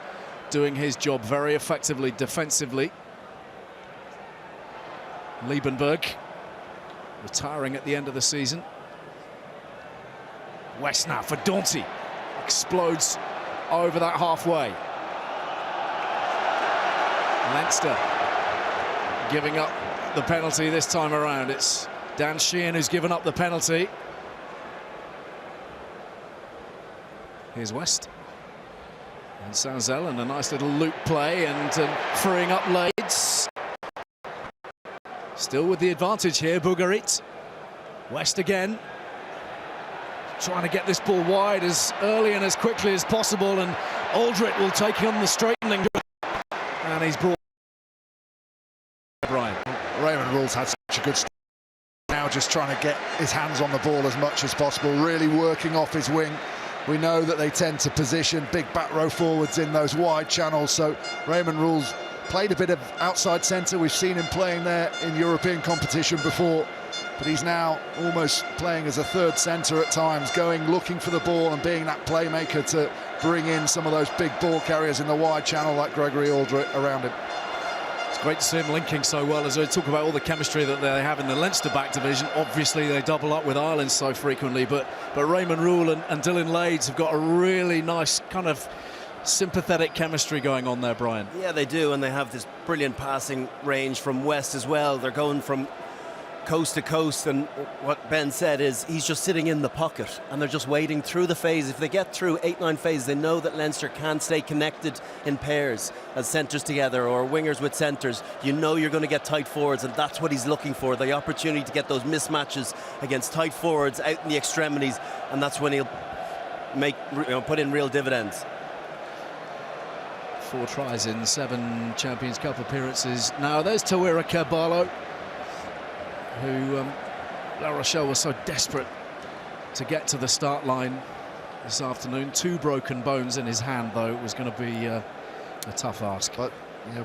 doing his job very effectively defensively. Liebenberg retiring at the end of the season. West now for Daunty. Explodes over that halfway. Leinster giving up the penalty this time around. It's Dan Sheehan who's given up the penalty. Here's West. And Saint-Zel, and a nice little loop play and freeing up Leeds. Still with the advantage here, Bougarit. West again. Trying to get this ball wide as early and as quickly as possible, and Aldrit will take on the straightening. And he's brought Brian. Raymond Rule's had such a good start. Now just trying to get his hands on the ball as much as possible, really working off his wing. We know that they tend to position big back row forwards in those wide channels, so Raymond Rule's played a bit of outside centre. We've seen him playing there in European competition before, but he's now almost playing as a third centre at times, looking for the ball and being that playmaker to bring in some of those big ball carriers in the wide channel like Gregory Aldrit around him. It's great to see him linking so well as we talk about all the chemistry that they have in the Leinster back division. Obviously they double up with Ireland so frequently, but Raymond Rule and Dylan Leeds have got a really nice kind of sympathetic chemistry going on there, Brian. Yeah, they do, and they have this brilliant passing range from West as well. They're going from coast to coast, and what Ben said is he's just sitting in the pocket and they're just waiting through the phase. If they get through 8-9 phases, they know that Leinster can stay connected in pairs as centres together or wingers with centres. You know you're going to get tight forwards, and that's what he's looking for, the opportunity to get those mismatches against tight forwards out in the extremities, and that's when he'll put in real dividends. 4 tries in 7 Champions Cup appearances. Now there's Tawira Kabalo, who La Rochelle was so desperate to get to the start line this afternoon. 2 broken bones in his hand, though. It was going to be a tough ask. But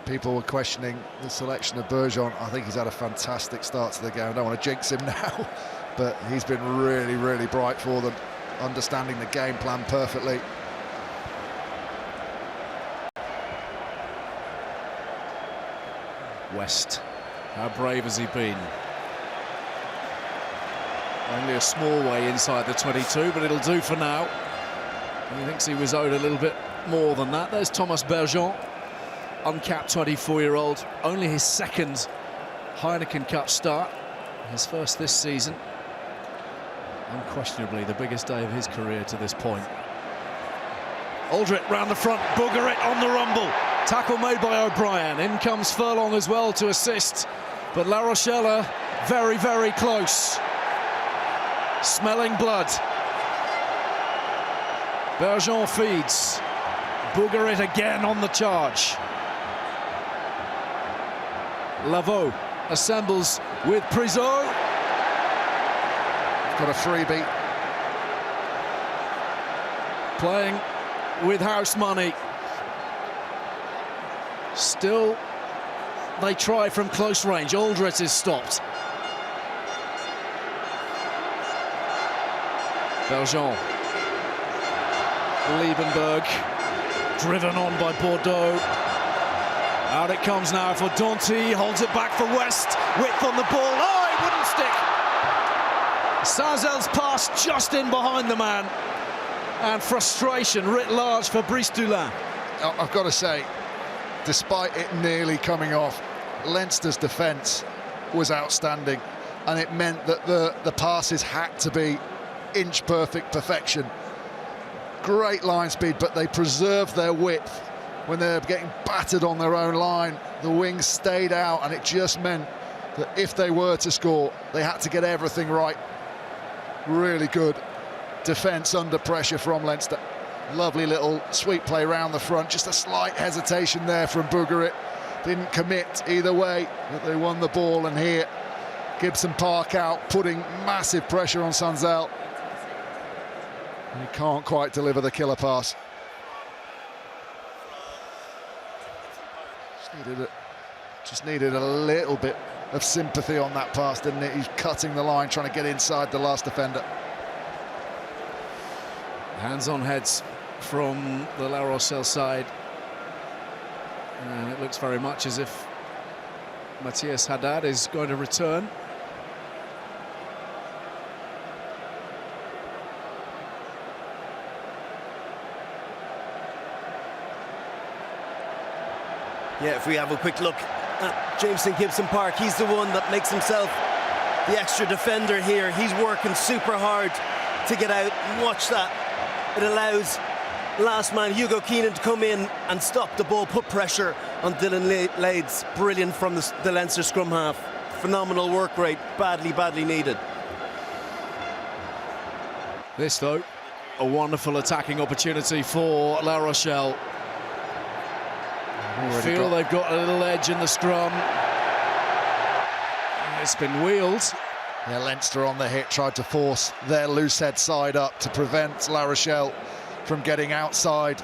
people were questioning the selection of Bergeron. I think he's had a fantastic start to the game. I don't want to jinx him now, but he's been really, really bright for them. understanding the game plan perfectly. West, how brave has he been? Only a small way inside the 22, but it'll do for now. He thinks he was owed a little bit more than that. There's Thomas Bergeon, uncapped 24-year-old, only his second Heineken Cup start, his first this season. Unquestionably the biggest day of his career to this point. Aldrit round the front, Booger it on the rumble. Tackle made by O'Brien. In comes Furlong as well to assist. But La Rochelle are very, very close. Smelling blood. Bergeon feeds. Booger it again on the charge. Lavaux assembles with Priseau. Got a freebie. Playing with house money. Still, they try from close range. Aldrit is stopped. Bergeon. Liebenberg. Driven on by Bordeaux. Out it comes now for Danty. Holds it back for West. Width on the ball. Oh, it wouldn't stick. Sazel's pass just in behind the man. And frustration writ large for Brice Dulin. I've got to say, despite it nearly coming off, Leinster's defence was outstanding, and it meant that the passes had to be inch-perfect perfection. Great line speed, but they preserved their width. When they're getting battered on their own line, the wings stayed out, and it just meant that if they were to score, they had to get everything right. Really good defence under pressure from Leinster. Lovely little sweep play round the front, just a slight hesitation there from Booger. Didn't commit either way, but they won the ball, and here Gibson Park out, putting massive pressure on Sanzel. He can't quite deliver the killer pass. Just needed a little bit of sympathy on that pass, didn't it? He's cutting the line, trying to get inside the last defender. Hands on heads from the La Rochelle side, and it looks very much as if Matthias Haddad is going to return. Yeah, if we have a quick look at Jameson Gibson Park, he's the one that makes himself the extra defender here. He's working super hard to get out. Watch that. It allows last man Hugo Keenan to come in and stop the ball, put pressure on Dylan Lades. Brilliant from the Leinster scrum half. Phenomenal work rate, badly needed. This, though, a wonderful attacking opportunity for La Rochelle. Feel they've got a little edge in the scrum. It's been wheeled. Yeah, Leinster on the hit tried to force their loose head side up to prevent La Rochelle from getting outside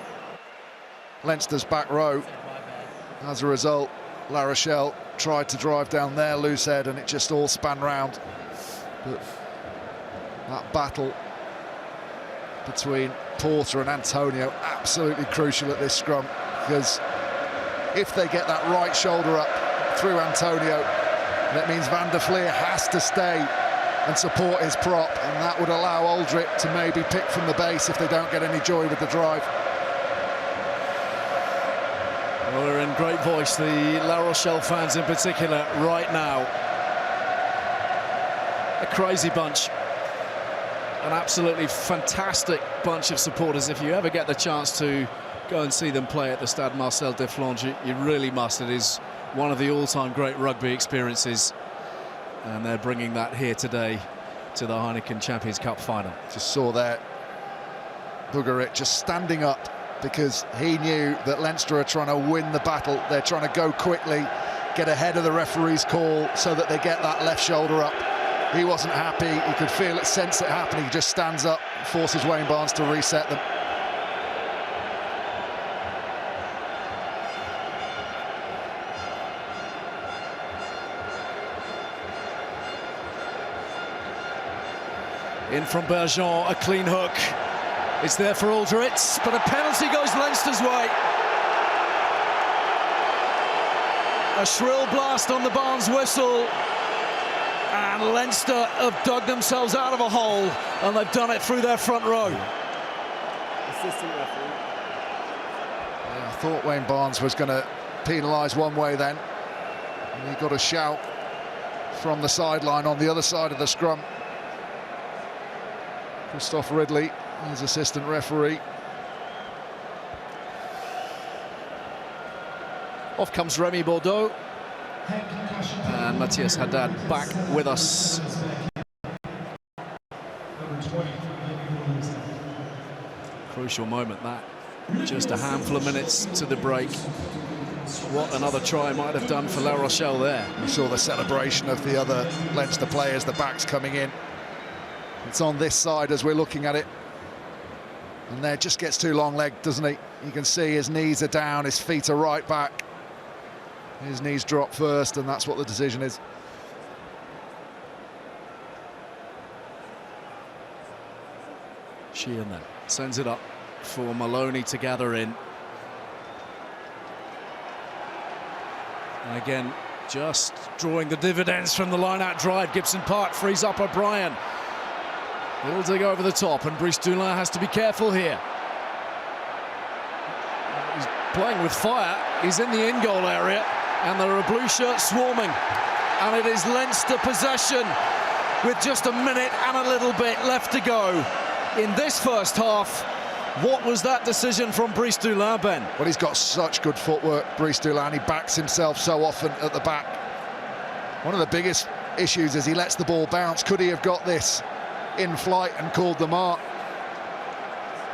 Leinster's back row. As a result, La Rochelle tried to drive down their loose head, and it just all span round. But that battle between Porter and Antonio, absolutely crucial at this scrum, because if they get that right shoulder up through Antonio, that means Van der Fleer has to stay and support his prop, and that would allow Aldrit to maybe pick from the base if they don't get any joy with the drive. Well, they're in great voice, the La Rochelle fans in particular, right now. A crazy bunch. An absolutely fantastic bunch of supporters. If you ever get the chance to go and see them play at the Stade Marcel Deflange, you really must. It is one of the all-time great rugby experiences, and they're bringing that here today to the Heineken Champions Cup final. Just saw that Booger just standing up, because he knew that Leinster are trying to win the battle. They're trying to go quickly, get ahead of the referee's call so that they get that left shoulder up. He wasn't happy. He could feel it, sense it happening. He just stands up, forces Wayne Barnes to reset them. In from Bergeron, a clean hook. It's there for Aldritz, but a penalty goes Leinster's way. A shrill blast on the Barnes whistle, and Leinster have dug themselves out of a hole, and they've done it through their front row. Assistant referee. Yeah, I thought Wayne Barnes was going to penalise one way then. And he got a shout from the sideline on the other side of the scrum. Christoph Ridley, his assistant referee. Off comes Remy Bordeaux, and Matthias Haddad back with us. Crucial moment that, just a handful of minutes to the break. What another try might have done for La Rochelle there. You saw the celebration of the other Leinster players, the backs coming in. It's on this side as we're looking at it. And there just gets too long-legged, doesn't he? You can see his knees are down, his feet are right back. His knees drop first, and that's what the decision is. Sheehan then sends it up for Maloney to gather in. And again, just drawing the dividends from the line-out drive. Gibson Park frees up O'Brien. Little dig over the top, and Brice Dulin has to be careful here. He's playing with fire. He's in the in-goal area, and there are blue shirts swarming. And it is Leinster possession with just a minute and a little bit left to go in this first half. What was that decision from Brice Dulin, Ben? Well, he's got such good footwork, Brice Dulin. He backs himself so often at the back. One of the biggest issues is he lets the ball bounce. Could he have got this in flight and called the mark?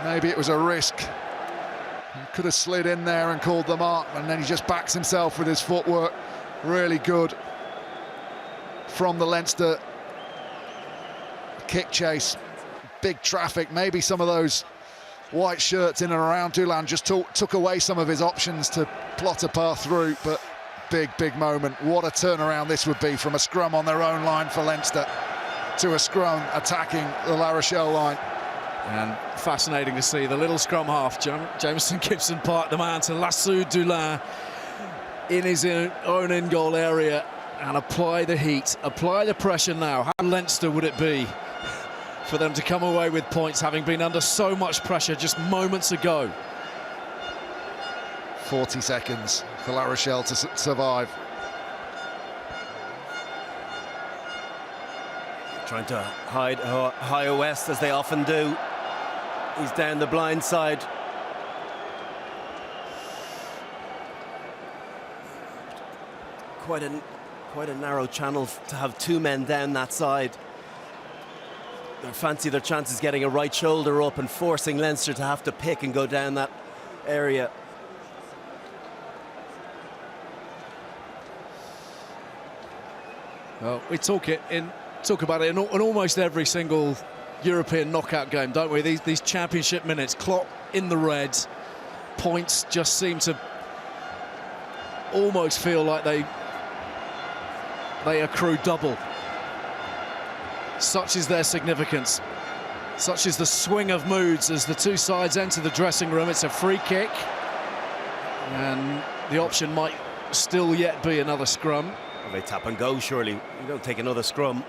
Maybe it was a risk. He could have slid in there and called the mark, and then he just backs himself with his footwork. Really good from the Leinster kick chase. Big traffic, maybe some of those white shirts in and around Dulin just took away some of his options to plot a path through, but big moment. What a turnaround this would be from a scrum on their own line for Leinster to a scrum attacking the La Rochelle line. And fascinating to see the little scrum half, Jameson Gibson Park, the man to lasso Dulin in his own in-goal area and apply the heat, apply the pressure now. How Leinster would it be for them to come away with points, having been under so much pressure just moments ago? 40 seconds for La Rochelle to survive. Trying to hide high west, as they often do. He's down the blind side. Quite a narrow channel to have two men down that side. They fancy their chances getting a right shoulder up and forcing Leinster to have to pick and go down that area. Well, we talk about it in almost every single European knockout game, don't we? These championship minutes, clock in the red, points just seem to almost feel like they accrue double. Such is their significance. Such is the swing of moods as the two sides enter the dressing room. It's a free kick, and the option might still yet be another scrum. Well, they tap and go, surely. You don't take another scrum.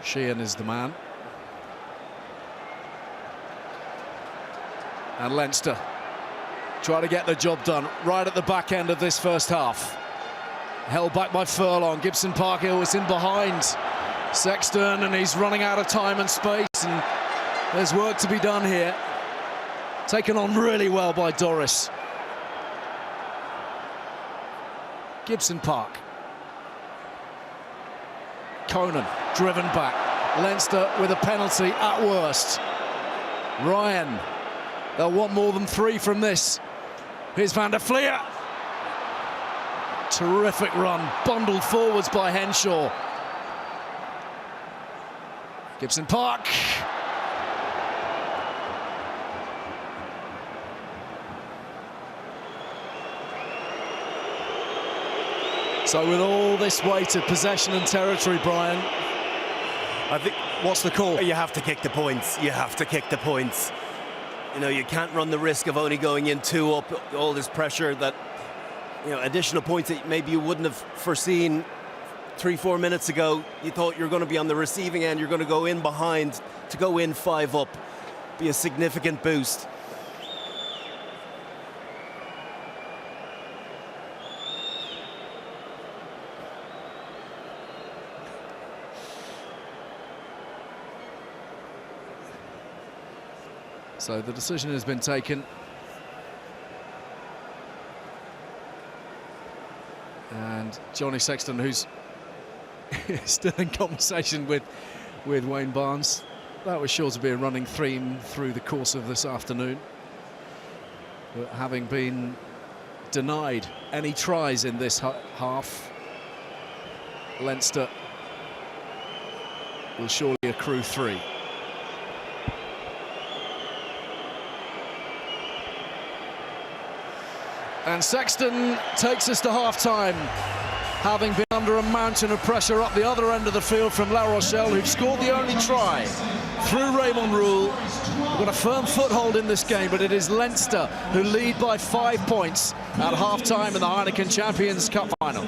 Sheehan is the man. And Leinster try to get the job done right at the back end of this first half. Held back by Furlong. Gibson Parker was in behind Sexton, and he's running out of time and space, and there's work to be done here. Taken on really well by Doris. Gibson Park. Conan driven back. Leinster with a penalty at worst. Ryan. They'll want more than 3 from this. Here's Van der Fleer. Terrific run, bundled forwards by Henshaw. Gibson Park. So with all this weight of possession and territory, Brian, I think what's the call? you have to kick the points. You have to kick the points. You know, you can't run the risk of only going in 2 up, all this pressure that, you know, additional points that maybe you wouldn't have foreseen 3-4 minutes ago. You thought you were going to be on the receiving end, you're going to go in behind. To go in 5 up, be a significant boost. So the decision has been taken. And Johnny Sexton, who's still in conversation with Wayne Barnes. That was sure to be a running theme through the course of this afternoon. But having been denied any tries in this half, Leinster will surely accrue 3. And Sexton takes us to half-time, having been under a mountain of pressure up the other end of the field from La Rochelle, who've scored the only try through Raymond Rule. We've got a firm foothold in this game, but it is Leinster who lead by 5 points at half-time in the Heineken Champions Cup final.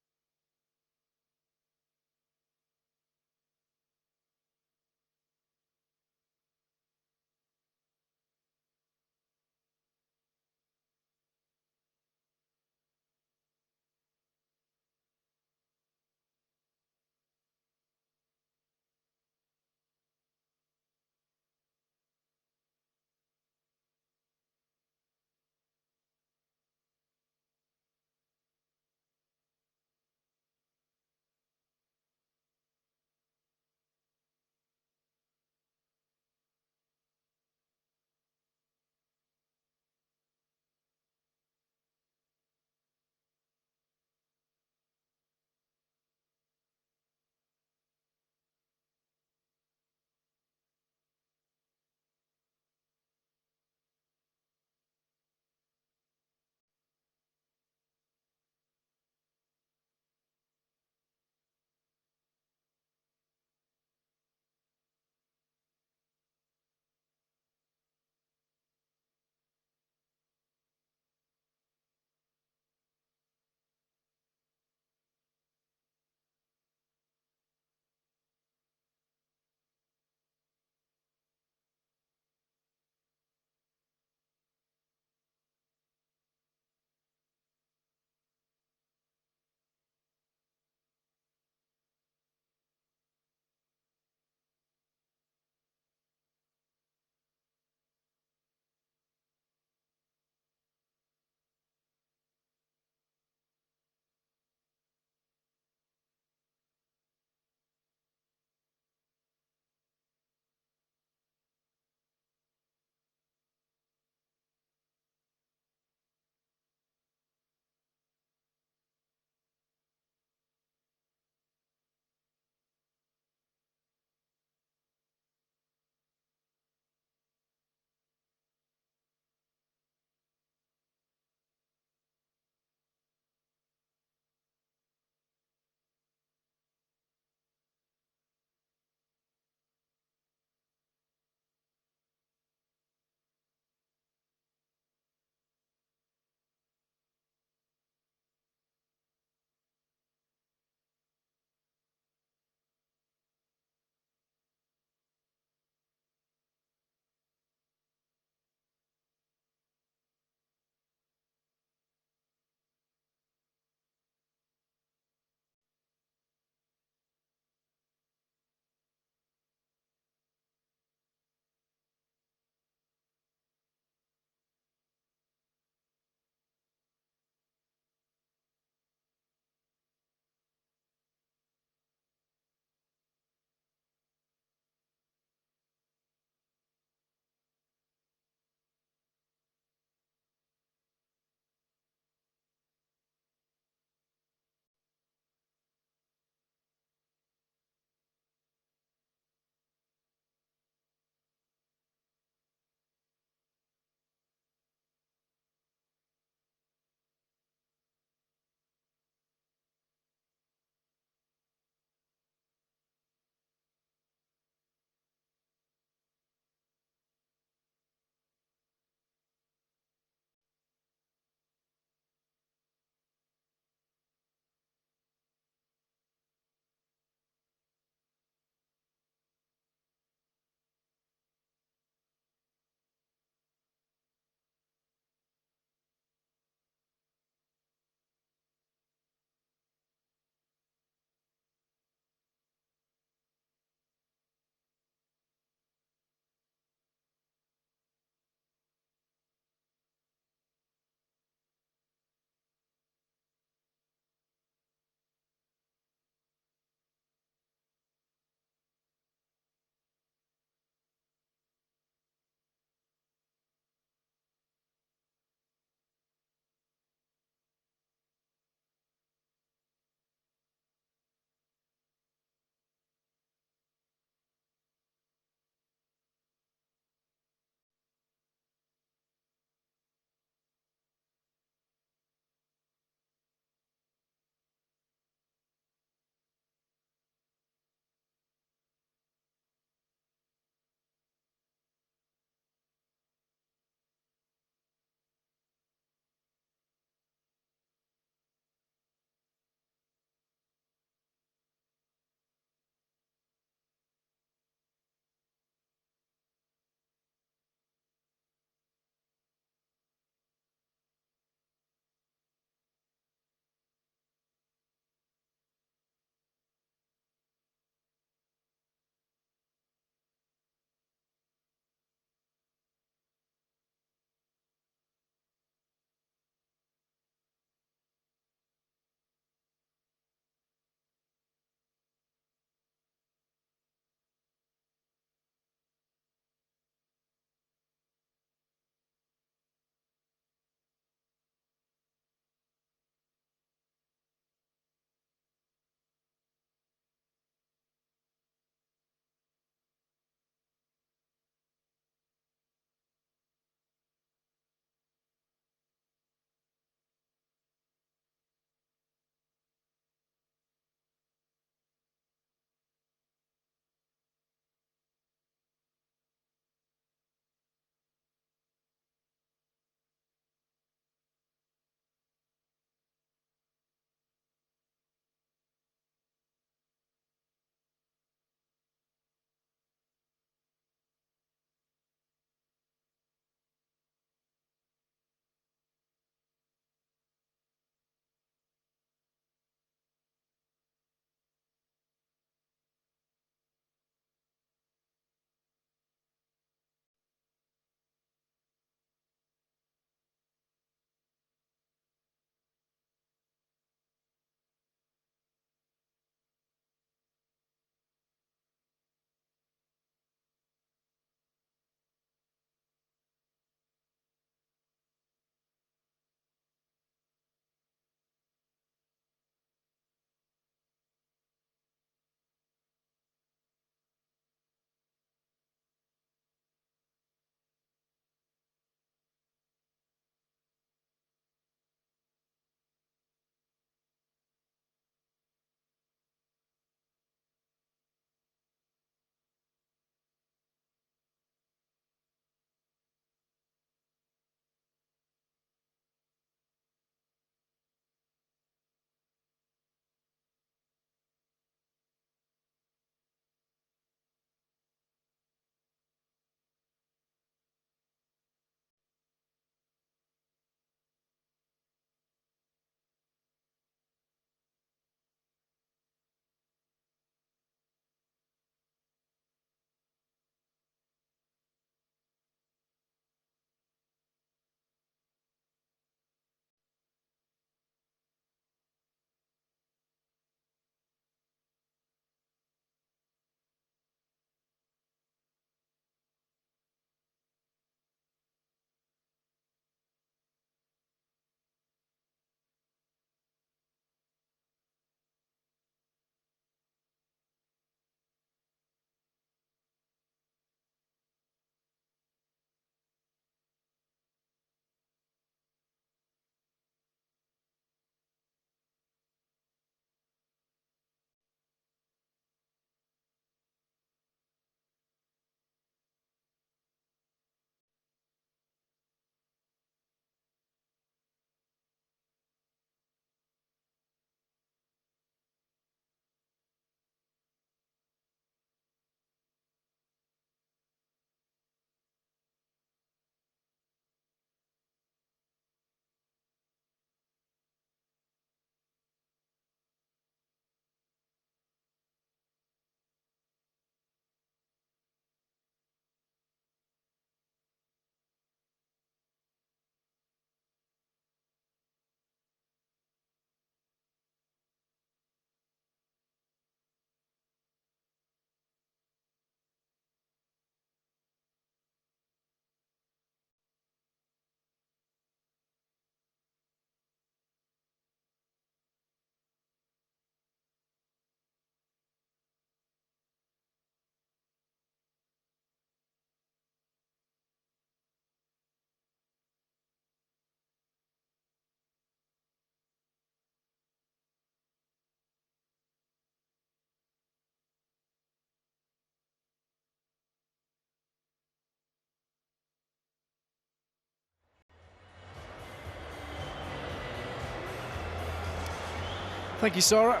Thank you, Sarah.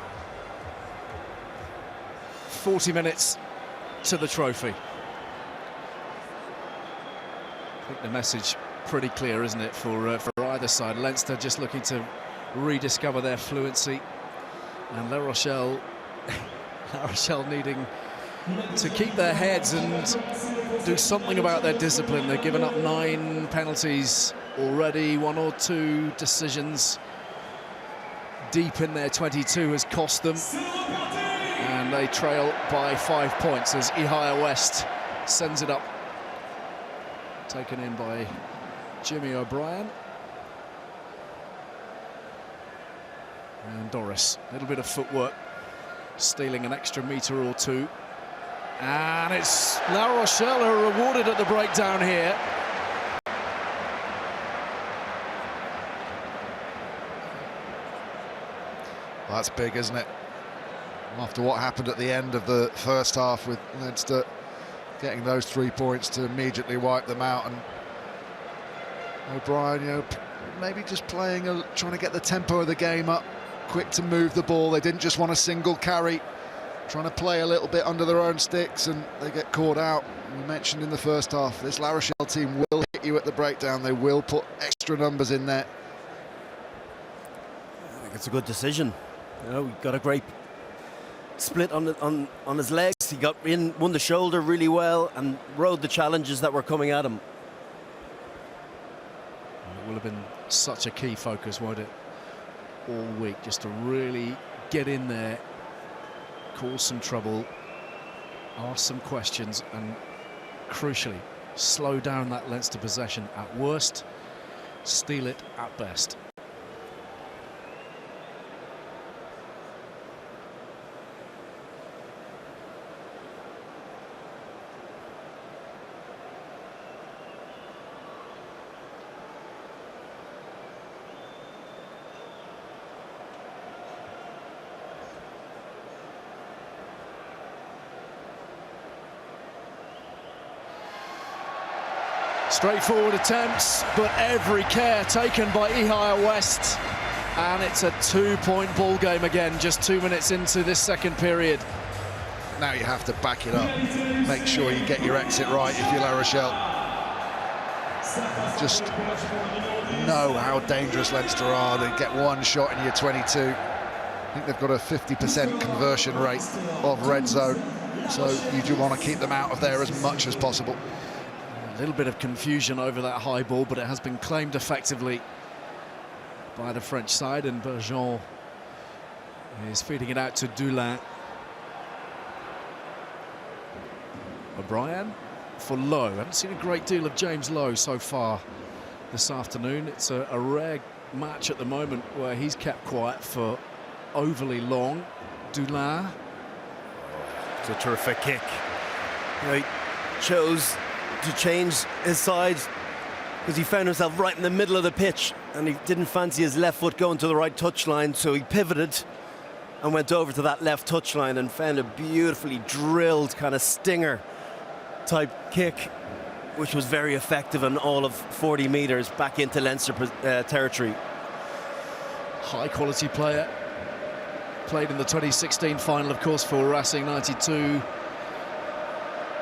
40 minutes to the trophy. I think the message pretty clear, isn't it, for either side. Leinster just looking to rediscover their fluency, and La Rochelle needing to keep their heads and do something about their discipline. They've given up 9 penalties already. 1 or 2 decisions deep in their 22 has cost them, and they trail by 5 points as Ihaya West sends it up. Taken in by Jimmy O'Brien. And Doris, a little bit of footwork, stealing an extra metre or 2. And it's La Rochelle who are rewarded at the breakdown here. Well, that's big, isn't it? After what happened at the end of the first half with Leinster getting those 3 points to immediately wipe them out, and O'Brien, you know, maybe just trying to get the tempo of the game up, quick to move the ball. They didn't just want a single carry, trying to play a little bit under their own sticks, and they get caught out. We mentioned in the first half, this La Rochelle team will hit you at the breakdown. They will put extra numbers in there. I think it's a good decision. You know, he got a great split on his legs. He got in, won the shoulder really well, and rode the challenges that were coming at him. It will have been such a key focus, won't it, all week, just to really get in there, cause some trouble, ask some questions, and crucially slow down that Leinster possession at worst, steal it at best. Straightforward attempts, but every care taken by Ihaya West, and it's a 2-point ball game again, just 2 minutes into this second period. Now you have to back it up, make sure you get your exit right if you're La Rochelle. Just know how dangerous Leinster are. They get one shot in your 22. I think they've got a 50% conversion rate of red zone, so you do want to keep them out of there as much as possible. A little bit of confusion over that high ball, but it has been claimed effectively by the French side, and Bergeon is feeding it out to Dulin. O'Brien for Lowe. I haven't seen a great deal of James Lowe so far this afternoon. It's a rare match at the moment where he's kept quiet for overly long. Dulin. It's a terrific kick. You know, he chose to change his side because he found himself right in the middle of the pitch, and he didn't fancy his left foot going to the right touchline, so he pivoted and went over to that left touchline and found a beautifully drilled kind of stinger type kick, which was very effective and all of 40 metres back into Leinster territory. High quality player, played in the 2016 final, of course, for Racing 92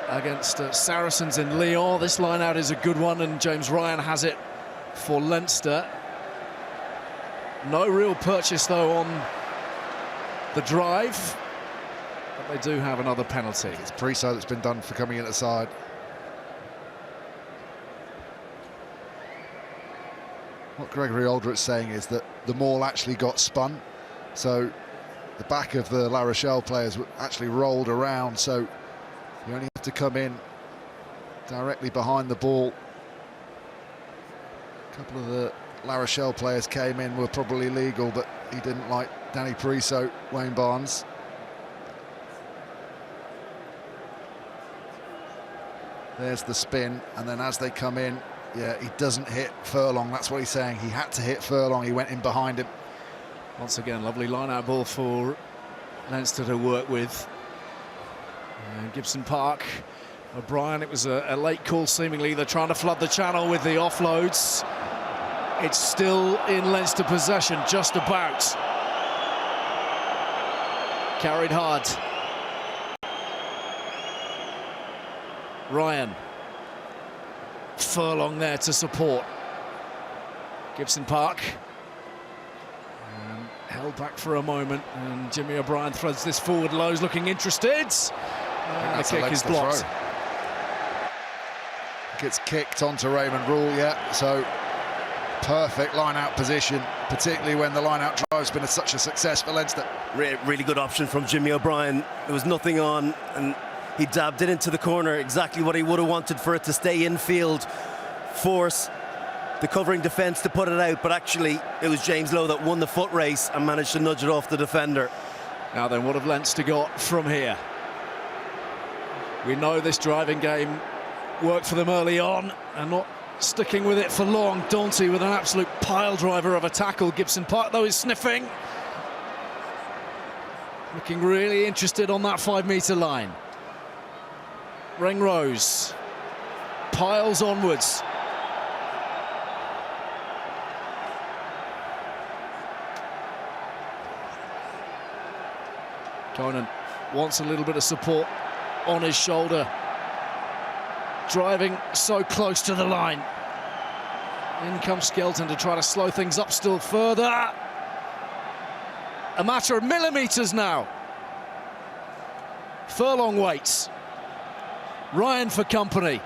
against Saracens in Lyon. This line out is a good one, and James Ryan has it for Leinster. No real purchase though on the drive, but they do have another penalty. It's Priso that's been done for coming in at the side. What Gregory Aldrich's saying is that the maul actually got spun, so the back of the La Rochelle players actually rolled around, so you only have to come in directly behind the ball. A couple of the La Rochelle players came in, were probably legal, but he didn't like Danny Priso, Wayne Barnes. There's the spin, and then as they come in, yeah, he doesn't hit Furlong. That's what he's saying. He had to hit Furlong. He went in behind him. Once again, lovely line-out ball for Leinster to work with. And Gibson Park, O'Brien, it was a late call seemingly. They're trying to flood the channel with the offloads. It's still in Leinster possession, just about. Carried hard. Ryan. Furlong there to support. Gibson Park. And held back for a moment, and Jimmy O'Brien threads this forward. Lowe's looking interested. And the kick is blocked. Throw. Gets kicked onto Raymond Rule, yeah, so perfect line-out position, particularly when the line-out drive's been such a success for Leinster. Really good option from Jimmy O'Brien. There was nothing on, and he dabbed it into the corner, exactly what he would have wanted for it to stay infield, force the covering defence to put it out, but actually it was James Lowe that won the foot race and managed to nudge it off the defender. Now then, what have Leinster got from here? We know this driving game worked for them early on and not sticking with it for long. Daunty with an absolute pile driver of a tackle. Gibson Park, though, is sniffing. Looking really interested on that 5-metre line. Ringrose piles onwards. Conan wants a little bit of support on his shoulder. Driving so close to the line. In comes Skelton to try to slow things up still further. A matter of millimetres now. Furlong waits. Ryan for company.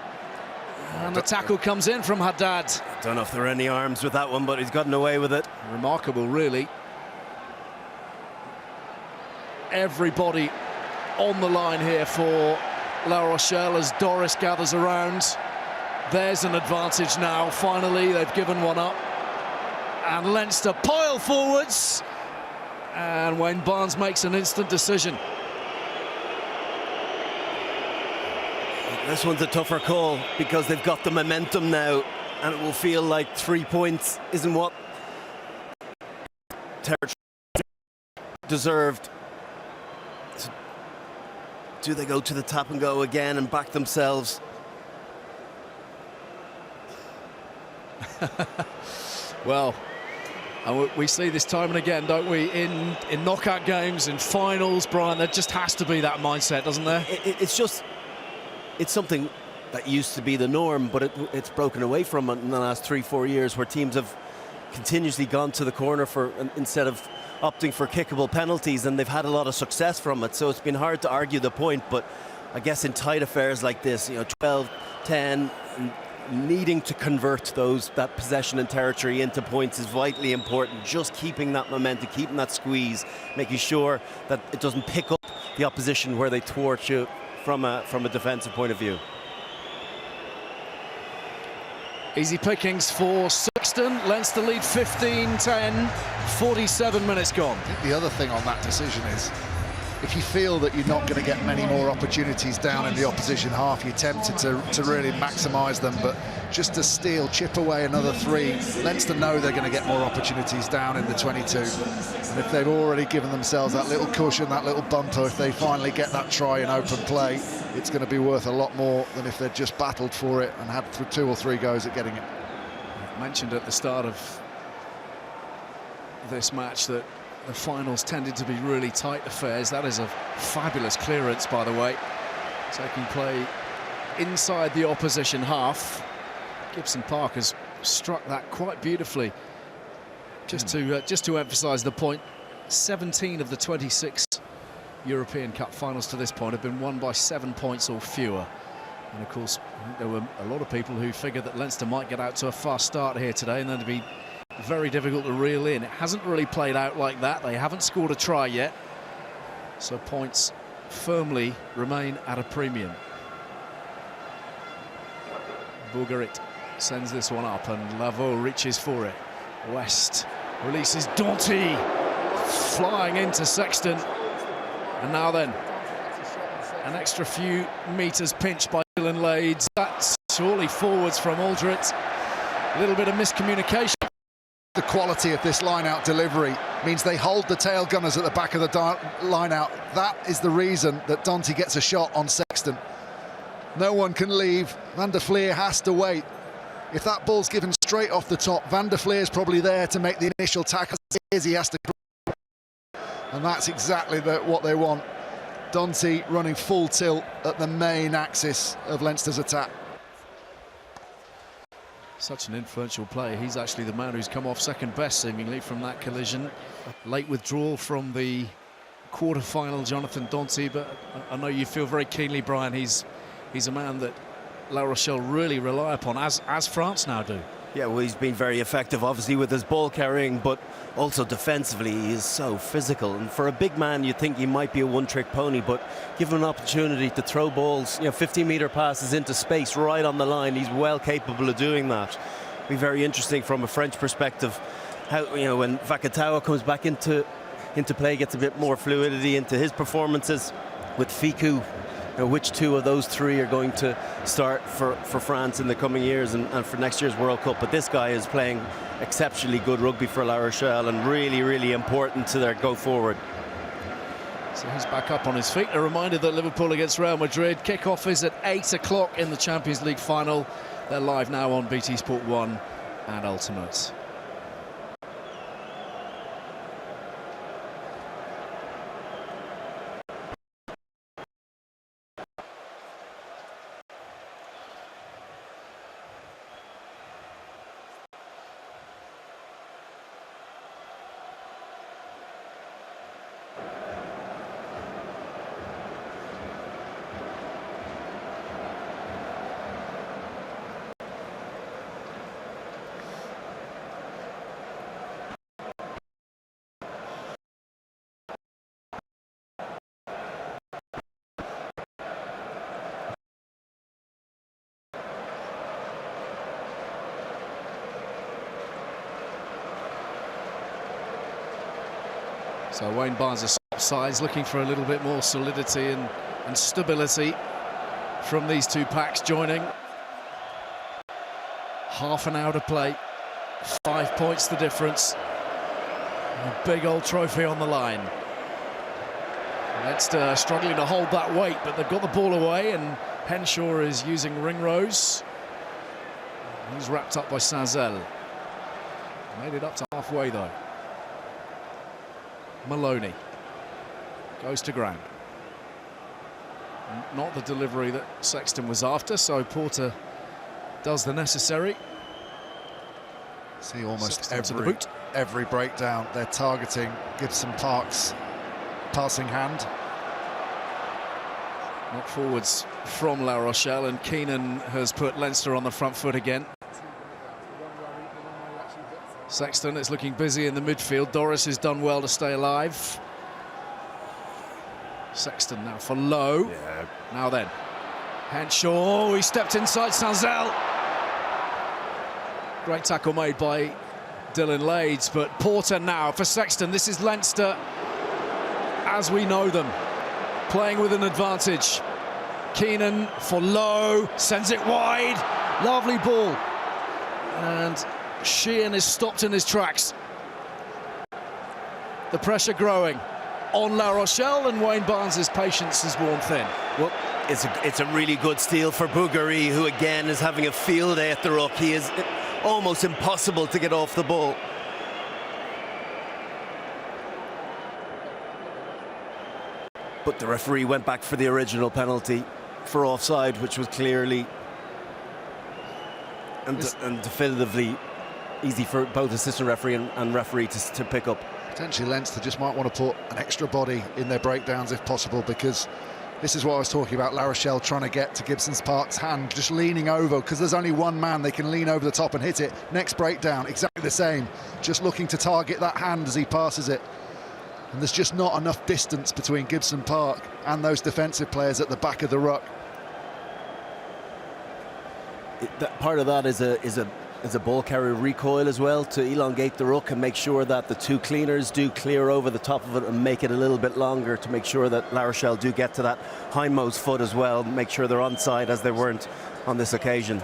And the tackle comes in from Haddad. I don't know if there are any arms with that one, but he's gotten away with it. Remarkable, really. Everybody on the line here for La Rochelle as Doris gathers around. There's an advantage now. Finally, they've given one up. And Leinster pile forwards. And Wayne Barnes makes an instant decision. This one's a tougher call because they've got the momentum now, and it will feel like 3 points isn't what territory deserved. Do they go to the tap and go again and back themselves? Well, and we see this time and again, don't we, in knockout games, in finals, Brian, there just has to be that mindset, doesn't there? It's something that used to be the norm, but it's broken away from it in the last 3-4 years, where teams have continuously gone to the corner instead of opting for kickable penalties, and they've had a lot of success from it. So it's been hard to argue the point, but I guess in tight affairs like this, 12-10, and needing to convert that possession and territory into points is vitally important. Just keeping that momentum, keeping that squeeze, making sure that it doesn't pick up the opposition where they thwart you from a defensive point of view. Easy pickings for Sexton. Leinster lead 15-10, 47 minutes gone. I think the other thing on that decision is, if you feel that you're not going to get many more opportunities down in the opposition half, you're tempted to really maximise them, but just to steal, chip away another 3, Leinster know they're going to get more opportunities down in the 22. And if they've already given themselves that little cushion, that little bumper, if they finally get that try in open play, it's going to be worth a lot more than if they'd just battled for it and had 2 or 3 goes at getting it. I mentioned at the start of this match that the finals tended to be really tight affairs. That is a fabulous clearance, by the way, taking play inside the opposition half. Gibson Park has struck that quite beautifully. Just to emphasise the point, 17 of the 26 European Cup finals to this point have been won by 7 points or fewer. And of course, there were a lot of people who figured that Leinster might get out to a fast start here today and then to be very difficult to reel in. It hasn't really played out like that. They haven't scored a try yet, so points firmly remain at a premium. Bourgarit sends this one up and Laveau reaches for it. West releases Daunty, flying into Sexton, and now then an extra few metres pinched by Dylan Lades. That's surely forwards from Aldred. A little bit of miscommunication. The quality of this line-out delivery means they hold the tail gunners at the back of the line-out. That is the reason that Daunty gets a shot on Sexton. No one can leave. Van der Fleer has to wait. If that ball's given straight off the top, Van der Fleer's probably there to make the initial tackle. He has to. And that's exactly what they want. Donty running full tilt at the main axis of Leinster's attack. Such an influential player. He's actually the man who's come off second best, seemingly, from that collision. Late withdrawal from the quarter-final, Jonathan Donty, but I know you feel very keenly, Brian, he's a man that La Rochelle really rely upon, as France now do. Yeah, well, he's been very effective, obviously, with his ball carrying, but also defensively, he is so physical. And for a big man, you'd think he might be a one-trick pony, but give him an opportunity to throw balls, 15-metre passes into space right on the line. He's well capable of doing that. It'll be very interesting from a French perspective, how, when Vakatawa comes back into play, gets a bit more fluidity into his performances with Ficou. Which two of those three are going to start for France in the coming years and for next year's World Cup? But this guy is playing exceptionally good rugby for La Rochelle and really, really important to their go forward. So he's back up on his feet. A reminder that Liverpool against Real Madrid. Kick-off is at 8 o'clock in the Champions League final. They're live now on BT Sport 1 and Ultimate. So Wayne Barnes' sides looking for a little bit more solidity and stability from these two packs joining. Half an hour to play, 5 points the difference. A big old trophy on the line. Leinster struggling to hold that weight, but they've got the ball away, and Henshaw is using Ringrose. He's wrapped up by Saint-Zel. Made it up to halfway though. Maloney goes to ground. Not the delivery that Sexton was after, so Porter does the necessary. See almost every breakdown they're targeting Gibson Park's passing hand. Not forwards from La Rochelle, and Keenan has put Leinster on the front foot again. Sexton is looking busy in the midfield. Doris has done well to stay alive. Sexton now for Lowe. Yeah. Now then, Henshaw, he stepped inside Saint-Zel. Great tackle made by Dylan Lades, but Porter now for Sexton. This is Leinster as we know them, playing with an advantage. Keenan for Lowe, sends it wide. Lovely ball. And Sheehan is stopped in his tracks. The pressure growing on La Rochelle, and Wayne Barnes' patience is worn thin. Well, it's a really good steal for Bougari, who again is having a field day at the ruck. He is almost impossible to get off the ball. But the referee went back for the original penalty for offside, which was clearly and definitively easy for both assistant referee and referee to pick up. Potentially Leinster just might want to put an extra body in their breakdowns if possible, because this is what I was talking about, La Rochelle trying to get to Gibson Park's hand, just leaning over, because there's only one man, they can lean over the top and hit it. Next breakdown, exactly the same, just looking to target that hand as he passes it. And there's just not enough distance between Gibson Park and those defensive players at the back of the ruck. Part of that is a ball carrier recoil as well, to elongate the ruck and make sure that the two cleaners do clear over the top of it and make it a little bit longer, to make sure that La Rochelle do get to that hindmost foot as well, make sure they're onside, as they weren't on this occasion.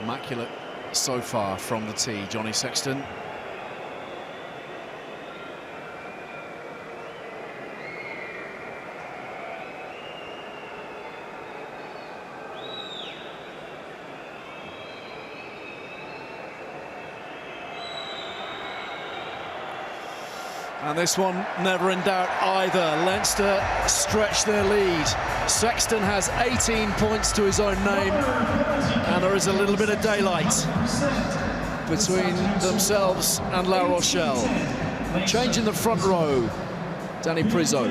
Immaculate so far from the tee, Johnny Sexton. And this one never in doubt either. Leinster stretch their lead. Sexton has 18 points to his own name, and there is a little bit of daylight between themselves and La Rochelle. Change in the front row. Danny Priso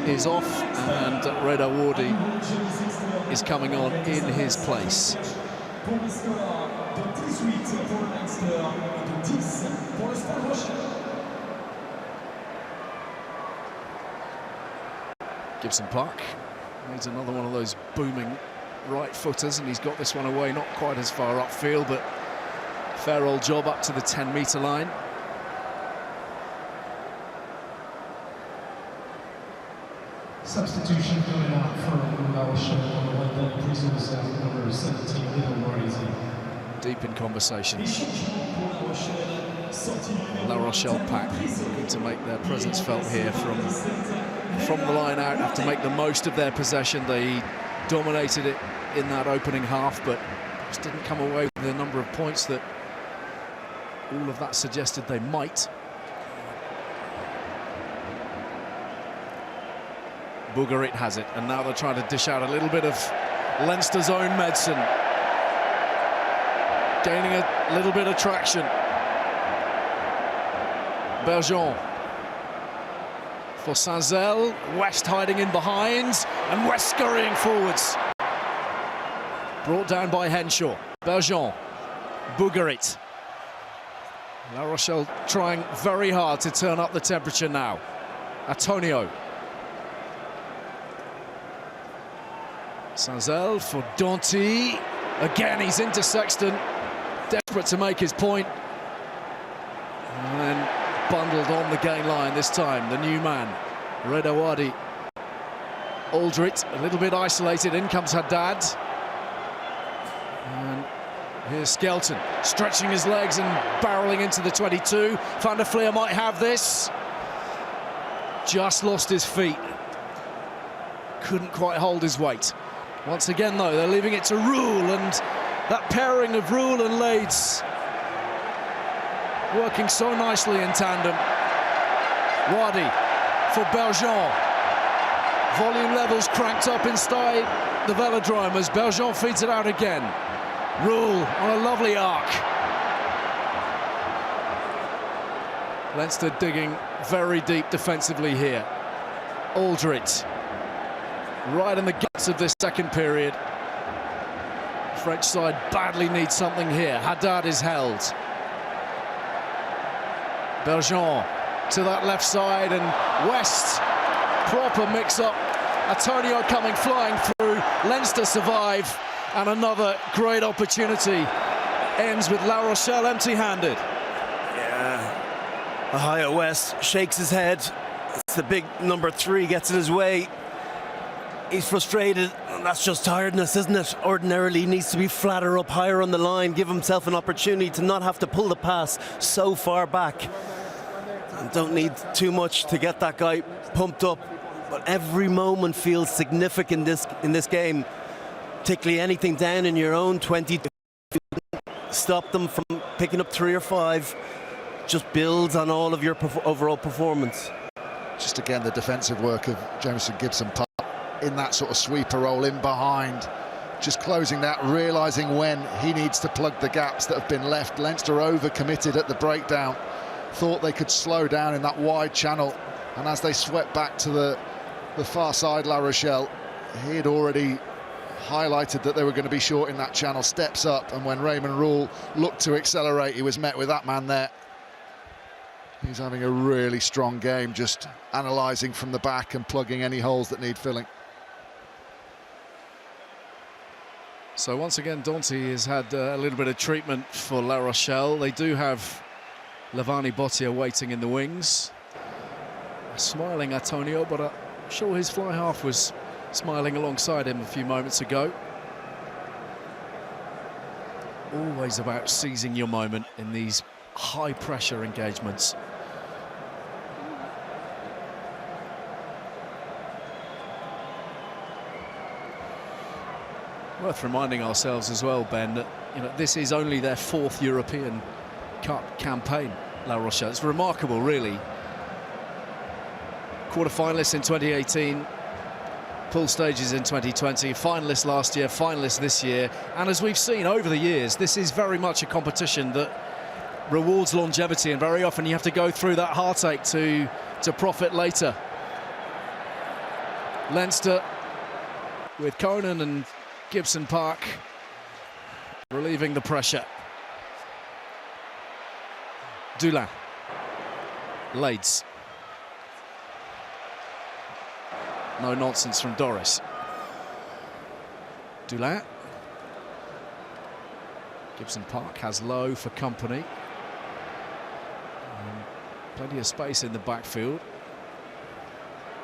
is off, and Reda Wardy is coming on in his place. Gibson Park needs another one of those booming right footers, and he's got this one away, not quite as far upfield, but fair old job up to the 10-metre line. Substitution coming out for La Rochelle on the one that Priso's number 17, Little Rising. Deep in conversation. La Rochelle pack looking to make their presence felt here from the line out, have to make the most of their possession. They dominated it in that opening half, but just didn't come away with the number of points that all of that suggested they might. Bougarit has it, and now they're trying to dish out a little bit of Leinster's own medicine. Gaining a little bit of traction. Bergeon for Saint-Zel. West hiding in behind, and West scurrying forwards. Brought down by Henshaw. Bergeon. Bougarit. La Rochelle trying very hard to turn up the temperature now. Antonio. Saint-Zel for Danty. Again, he's into Sexton. Desperate to make his point. And then bundled on the gain line this time, the new man, Reda Wardy. Aldrit, a little bit isolated. In comes Haddad. And here's Skelton, stretching his legs and barreling into the 22. Van der Fleer might have this. Just lost his feet. Couldn't quite hold his weight. Once again, though, they're leaving it to Rule, and that pairing of Rule and Lades working so nicely in tandem. Wardy for Bergeon. Volume levels cranked up inside the velodrome as Bergeon feeds it out again. Rule on a lovely arc. Leinster digging very deep defensively here. Aldrit. Right in the guts of this second period. French side badly needs something here. Haddad is held. Bergeon to that left side, and West, proper mix-up. Antonio coming flying through. Leinster survive, and another great opportunity ends with La Rochelle empty-handed. Yeah, Ohio West shakes his head. It's the big number 3 gets in his way. He's frustrated, and that's just tiredness, isn't it? Ordinarily, he needs to be flatter up, higher on the line, give himself an opportunity to not have to pull the pass so far back. And don't need too much to get that guy pumped up. But every moment feels significant in this game. Particularly anything down in your own 20. Stop them from picking up 3 or 5. Just builds on all of your overall performance. Just again, the defensive work of Jameson Gibson Park in that sort of sweeper role in behind, just closing that, realising when he needs to plug the gaps that have been left. Leinster over-committed at the breakdown, thought they could slow down in that wide channel, and as they swept back to the far side, La Rochelle, he had already highlighted that they were going to be short in that channel, steps up, and when Raymond Rule looked to accelerate, he was met with that man there. He's having a really strong game, just analysing from the back and plugging any holes that need filling. So once again, Danty has had a little bit of treatment for La Rochelle. They do have Lavani Bottia waiting in the wings. Smiling Antonio, but I'm sure his fly half was smiling alongside him a few moments ago. Always about seizing your moment in these high-pressure engagements. Worth reminding ourselves as well, Ben, that this is only their 4th European Cup campaign, La Rochelle. It's remarkable, really, Quarter-finalists in 2018, pool stages in 2020, finalists last year, finalists this year. And as we've seen over the years, this is very much a competition that rewards longevity, and very often you have to go through that heartache to profit later. Leinster with Conan and Gibson Park relieving the pressure. Dulin, Lades. No nonsense from Doris. Dulin. Gibson Park has Lowe for company. Plenty of space in the backfield.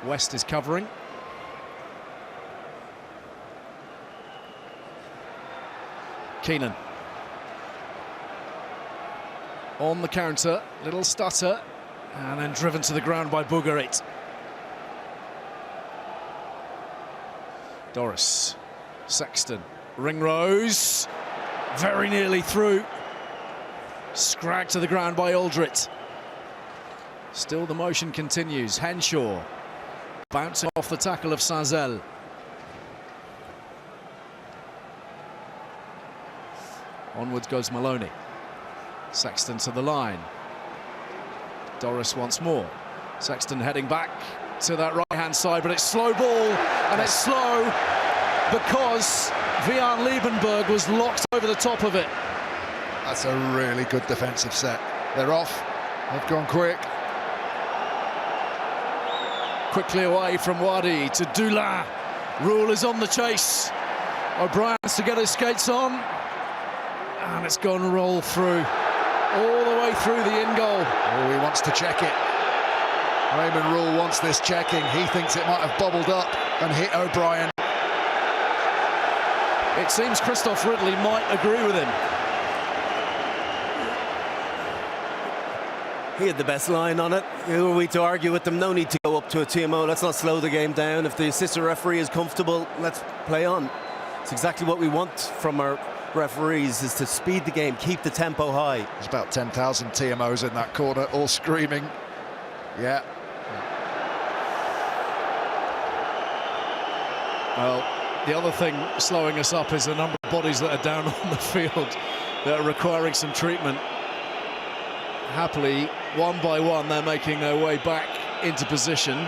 West is covering. Keenan. On the counter, little stutter, and then driven to the ground by Bougarit. Doris, Sexton, Ringrose, very nearly through. Scragged to the ground by Aldrit. Still the motion continues. Henshaw bouncing off the tackle of Saint-Zel. Onwards goes Maloney. Sexton to the line. Doris once more. Sexton heading back to that right-hand side, but it's slow ball, and it's slow because Vian Liebenberg was locked over the top of it. That's a really good defensive set. They're off. They've gone quick. Quickly away from Wadi to Dulin. Rule is on the chase. O'Brien has to get his skates on. And it's gone to roll through. All the way through the in goal. Oh, he wants to check it. Raymond Rule wants this checking. He thinks it might have bobbled up and hit O'Brien. It seems Christoph Ridley might agree with him. He had the best line on it. Who are we to argue with them? No need to go up to a TMO. Let's not slow the game down. If the assistant referee is comfortable, let's play on. It's exactly what we want from our referees, is to speed the game, keep the tempo high. There's about 10,000 TMOs in that corner, all screaming. Yeah. Well, the other thing slowing us up is the number of bodies that are down on the field that are requiring some treatment. Happily, one by one, they're making their way back into position.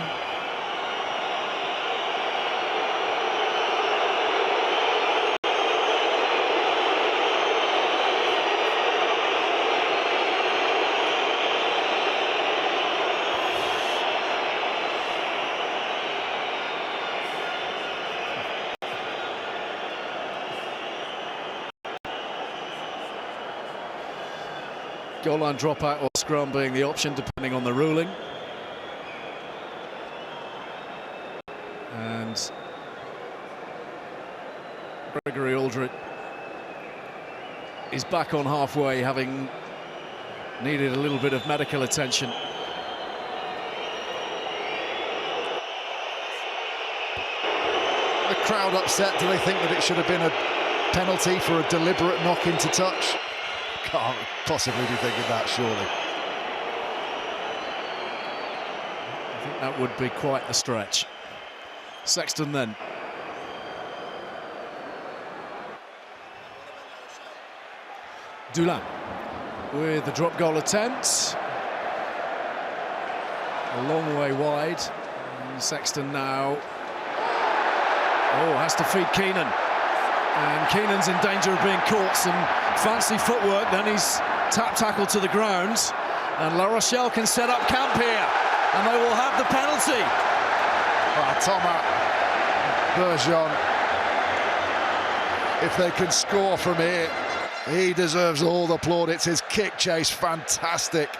Goal line dropout or scrum being the option, depending on the ruling. And Gregory Aldrit is back on halfway, having needed a little bit of medical attention. The crowd upset. Do they think that it should have been a penalty for a deliberate knock into touch? Can't possibly be thinking that, surely. I think that would be quite the stretch. Sexton then. Dulin with the drop goal attempt. A long way wide. And Sexton now. Oh, has to feed Keenan. And Keenan's in danger of being caught. Some fancy footwork, then he's tap-tackled to the ground. And La Rochelle can set up camp here. And they will have the penalty. Thomas Bergeron, if they can score from here, he deserves all the plaudits. His kick chase, fantastic.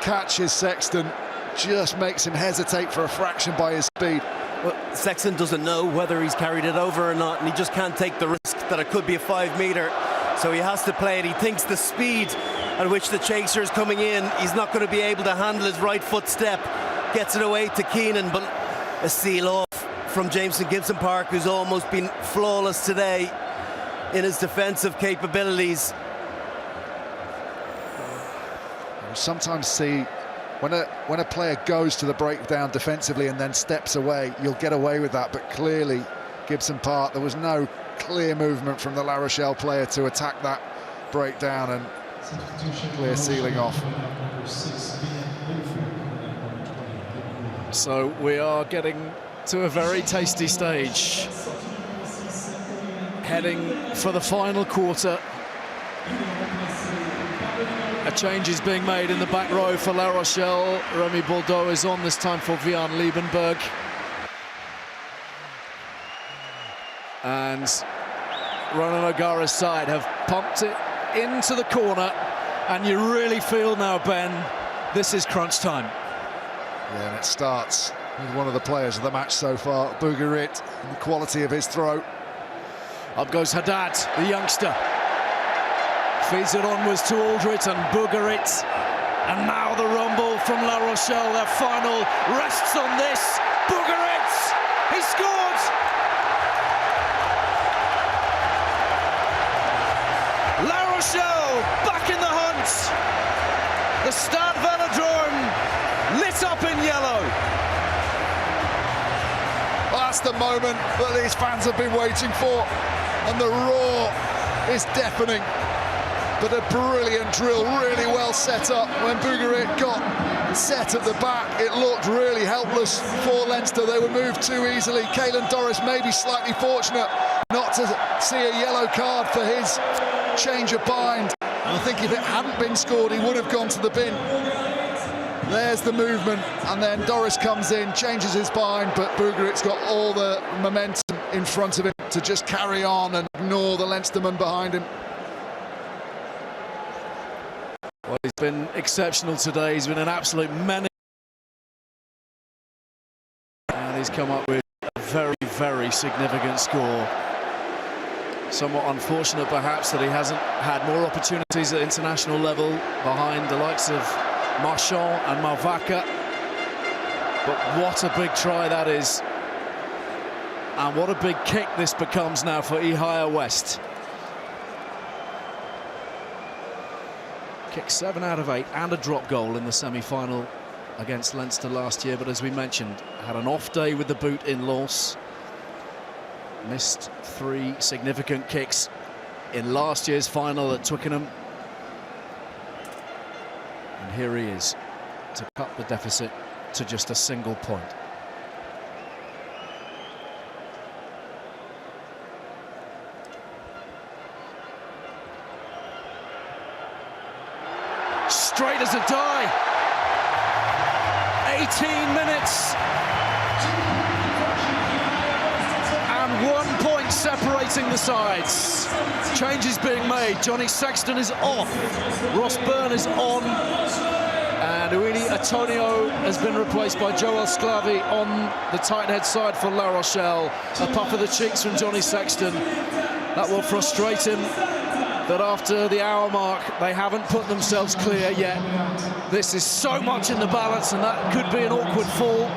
Catches Sexton, just makes him hesitate for a fraction by his speed. Well, Sexton doesn't know whether he's carried it over or not, and he just can't take the risk that it could be a 5-metre. So he has to play it. He thinks the speed at which the chaser is coming in, he's not going to be able to handle his right foot step. Gets it away to Keenan, but a seal off from Jameson Gibson Park, who's almost been flawless today in his defensive capabilities. You sometimes see when a player goes to the breakdown defensively and then steps away, you'll get away with that. But clearly, Gibson Park, there was no clear movement from the La Rochelle player to attack that breakdown and clear sealing off. So we are getting to a very tasty stage, heading for the final quarter. A change is being made in the back row for La Rochelle. Remy Bordeaux is on, this time for Vian Liebenberg. And Ronan O'Gara's side have pumped it into the corner, and you really feel now, Ben, this is crunch time. Yeah, and it starts with one of the players of the match so far, Bougarit, and the quality of his throw. Up goes Haddad, the youngster. Feeds it onwards to Aldrit and Bougarit. And now the rumble from La Rochelle. Their final rests on this. Bougarit! He scored! La Rochelle back in the hunt. The Stade Velodrome lit up in yellow. Well, that's the moment that these fans have been waiting for, and the roar is deafening. But a brilliant drill, really well set up. When Bougarit got set at the back, it looked really helpless for Leinster. They were moved too easily. Caelan Doris maybe slightly fortunate not to see a yellow card for his change of bind. And I think if it hadn't been scored, he would have gone to the bin. There's the movement, and then Doris comes in, changes his bind, but Bougarit's got all the momentum in front of him to just carry on and ignore the Leinsterman behind him. Well, he's been exceptional today. He's been an absolute menace. And he's come up with a very, very significant score. Somewhat unfortunate, perhaps, that he hasn't had more opportunities at international level behind the likes of Marchand and Malvaca. But what a big try that is. And what a big kick this becomes now for Ihaya West. Kicked 7 out of 8 and a drop goal in the semi-final against Leinster last year, but as we mentioned, had an off day with the boot in Lens. Missed 3 significant kicks in last year's final at Twickenham. And here he is to cut the deficit to just a single point. Straight as a die. 18 minutes. And 1 point separating the sides. Changes being made. Johnny Sexton is off. Ross Byrne is on. And Uini Antonio has been replaced by Joel Sclavi on the tight head side for La Rochelle. A puff of the cheeks from Johnny Sexton. That will frustrate him. That after the hour mark, they haven't put themselves clear yet. This is so much in the balance, and that could be an awkward fall.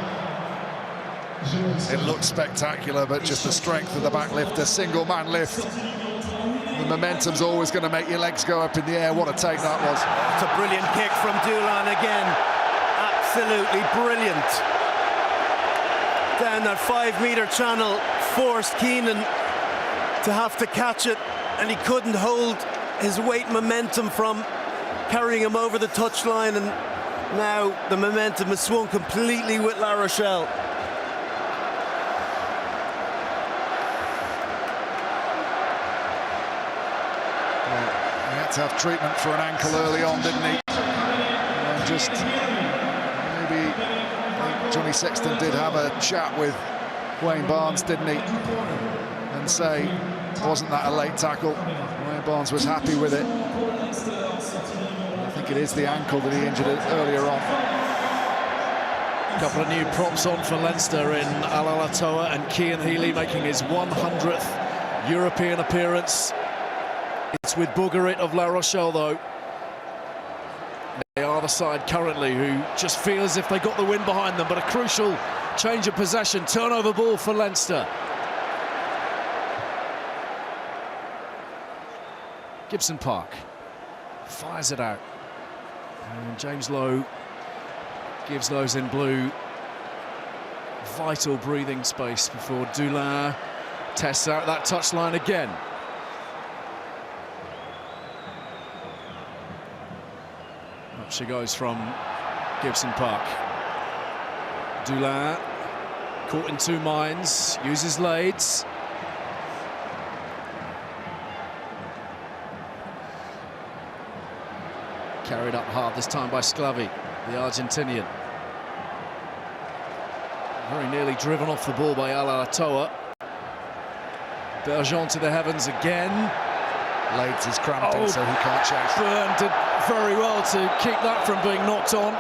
It looked spectacular, but just the strength of the back lift, a single man lift. The momentum's always going to make your legs go up in the air. What a take that was. It's a brilliant kick from Doolan again. Absolutely brilliant. Down that 5-metre channel, forced Keenan to have to catch it, and he couldn't hold his weight momentum from carrying him over the touchline, and now the momentum has swung completely with La Rochelle. Well, he had to have treatment for an ankle early on, didn't he? And just maybe Johnny Sexton did have a chat with Wayne Barnes, didn't he? And say, wasn't that a late tackle? Wayne Barnes was happy with it. I think it is the ankle that he injured it earlier on. A couple of new props on for Leinster in Alalatoa, and Cian Healy making his 100th European appearance. It's with Bougarit of La Rochelle, though. They are the side currently who just feel as if they got the win behind them, but a crucial change of possession, turnover ball for Leinster. Gibson Park fires it out, and James Lowe gives those in blue vital breathing space before Dulin tests out that touchline again. Up she goes from Gibson Park. Dulin caught in two minds, uses Lades. Carried up hard this time by Sclavi, the Argentinian. Very nearly driven off the ball by Alatoa. Bergeon to the heavens again. Lades is cramping, so he can't chase. Byrne did very well to keep that from being knocked on.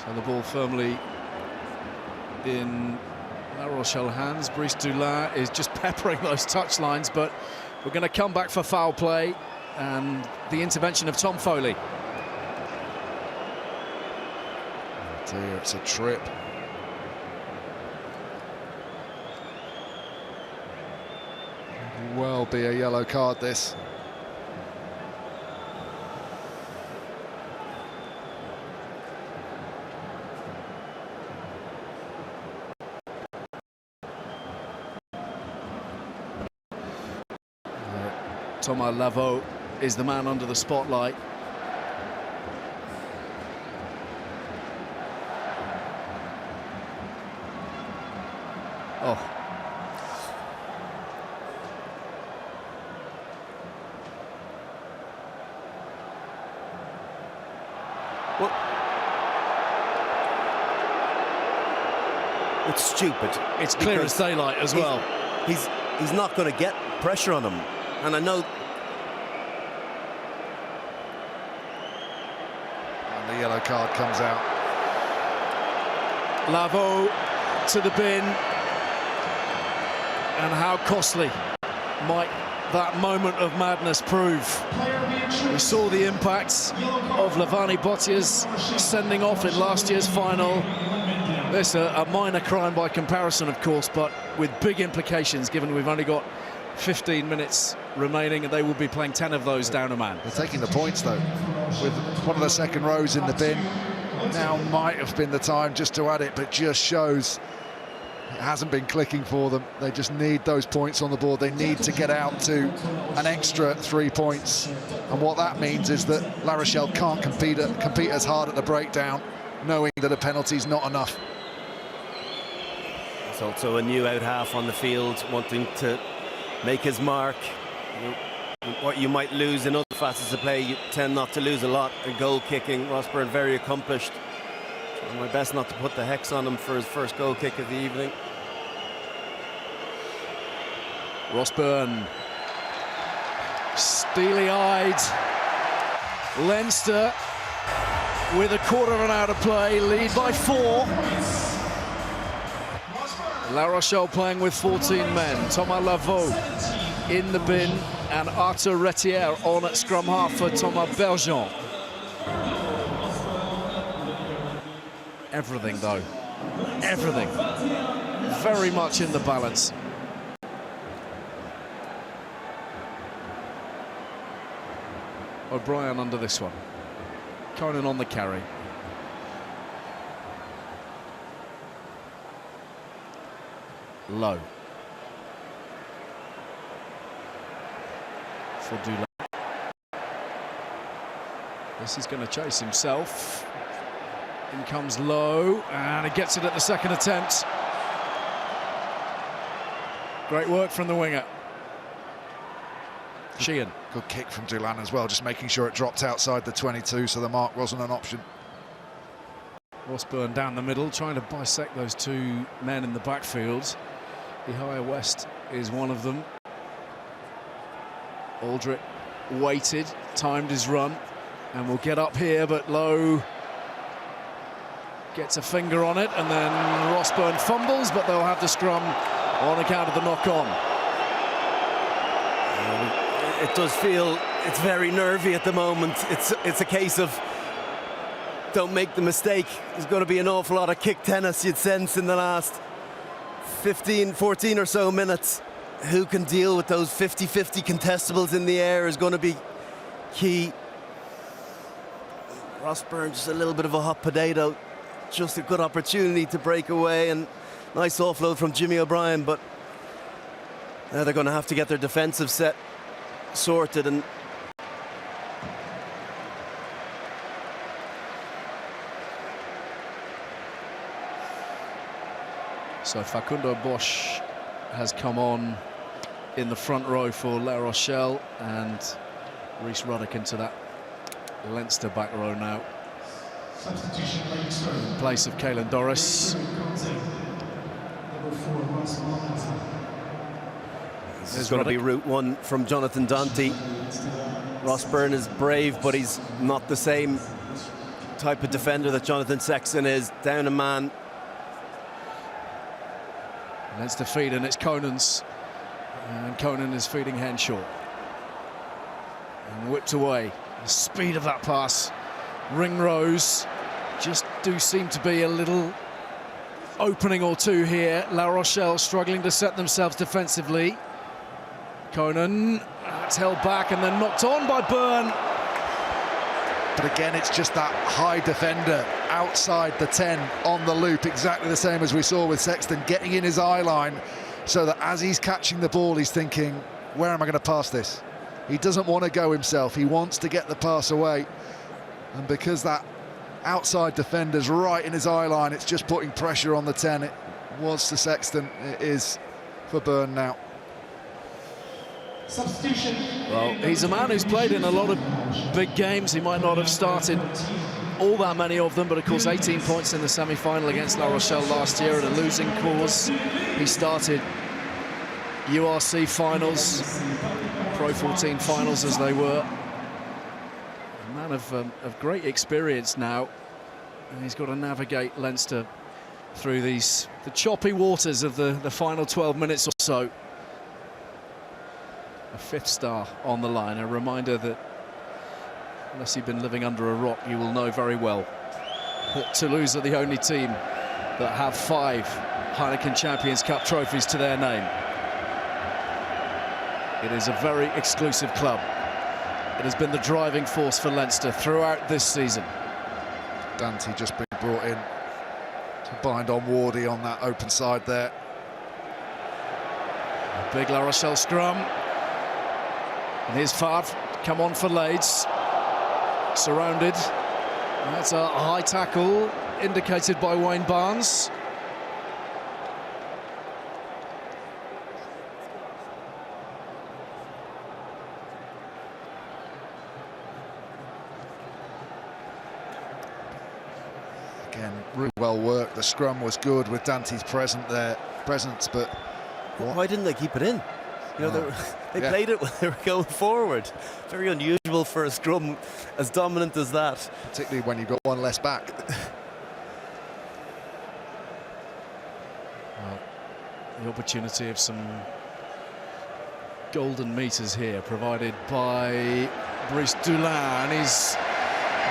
So the ball firmly in La Rochelle hands. Brice Dulin is just peppering those touchlines, but we're going to come back for foul play and the intervention of Tom Foley. Dear, it's a trip. Well, be a yellow card, this. Thomas Lavaux is the man under the spotlight. Oh. Well, it's stupid. It's clear as daylight as well. He's not going to get pressure on him. And I know. And the yellow card comes out. Lavaux to the bin. And how costly might that moment of madness prove? We saw the impacts of Lavani Bottia's sending off in last year's final. This a minor crime by comparison, of course, but with big implications, given we've only got 15 minutes remaining and they will be playing 10 of those down a man. They're taking the points, though, with one of the second rows in the bin. Now might have been the time just to add it, but just shows it hasn't been clicking for them. They just need those points on the board. They need to get out to an extra 3 points. And what that means is that La Rochelle can't compete as hard at the breakdown, knowing that a penalty's not enough. There's also a new out half on the field, wanting to make his mark. What you might lose in other facets of play, you tend not to lose a lot in goal kicking. Ross Byrne very accomplished. Trying my best not to put the hex on him for his first goal kick of the evening. Ross Byrne, steely-eyed. Leinster with a quarter of an hour to play, lead by 4. La Rochelle playing with 14 men. Thomas Lavaux in the bin and Arthur Retière on at scrum half for Thomas Bergeon. Everything, though. Everything. Very much in the balance. O'Brien under this one. Conan on the carry. Low. For Dulin. This is going to chase himself. In comes Low, and he gets it at the second attempt. Great work from the winger. Sheehan. Good kick from Dulin as well, just making sure it dropped outside the 22, so the mark wasn't an option. Ross Byrne down the middle, trying to bisect those two men in the backfield. Ihaya West is one of them. Aldrich waited, timed his run, and will get up here, but Low gets a finger on it, and then Ross Byrne fumbles, but they'll have the scrum on account of the knock-on. It does feel it's very nervy at the moment. It's a case of don't make the mistake. There's going to be an awful lot of kick tennis, you'd sense, in the last 14 or so minutes. who can deal with those 50-50 contestables in the air is going to be key. Ross Byrne, just a little bit of a hot potato, just a good opportunity to break away, and nice offload from Jimmy O'Brien, but now they're going to have to get their defensive set sorted. And so Facundo Bosch has come on in the front row for La Rochelle, and Rhys Ruddock into that Leinster back row now. Substitution, Leinster. In place of Caelan Doris. Number 4, Ross Byrne. this is going to be route one from Jonathan Dante. Ross Byrne is brave, but he's not the same type of defender that Jonathan Sexton is. Down a man. Leinster feed, and it's Conan's. And Conan is feeding Henshaw. And whipped away. The speed of that pass. Ringrose just do seem to be a little opening or two here. La Rochelle struggling to set themselves defensively. Conan, it's held back and then knocked on by Byrne. But again, it's just that high defender outside the 10 on the loop, exactly the same as we saw with Sexton, getting in his eye line so that as he's catching the ball, he's thinking, where am I going to pass this? He doesn't want to go himself, he wants to get the pass away. And because that outside defender's right in his eye line, it's just putting pressure on the 10. It was to Sexton, it is for Byrne now. Substitution. Well, he's a man who's played in a lot of big games. He might not have started all that many of them, but of course 18 points in the semi-final against La Rochelle last year at a losing cause. He started URC finals, Pro 14 finals as they were. A man of great experience now, and he's got to navigate Leinster through the choppy waters of the final 12 minutes or so. A 5th star on the line, a reminder that unless you've been living under a rock, you will know very well that Toulouse are the only team that have 5 Heineken Champions Cup trophies to their name. It is a very exclusive club. It has been the driving force for Leinster throughout this season. Dante just been brought in to bind on Wardy on that open side there. A big La Rochelle scrum. And here's Favre, come on for Lades. Surrounded. That's a high tackle indicated by Wayne Barnes. Again, really well worked. The scrum was good with Dante's presence, but why didn't they keep it in? You know, they played it when they were going forward. Very unusual for a scrum as dominant as that. Particularly when you've got one less back. Well, the opportunity of some golden meters here provided by Brice Dulin, and he's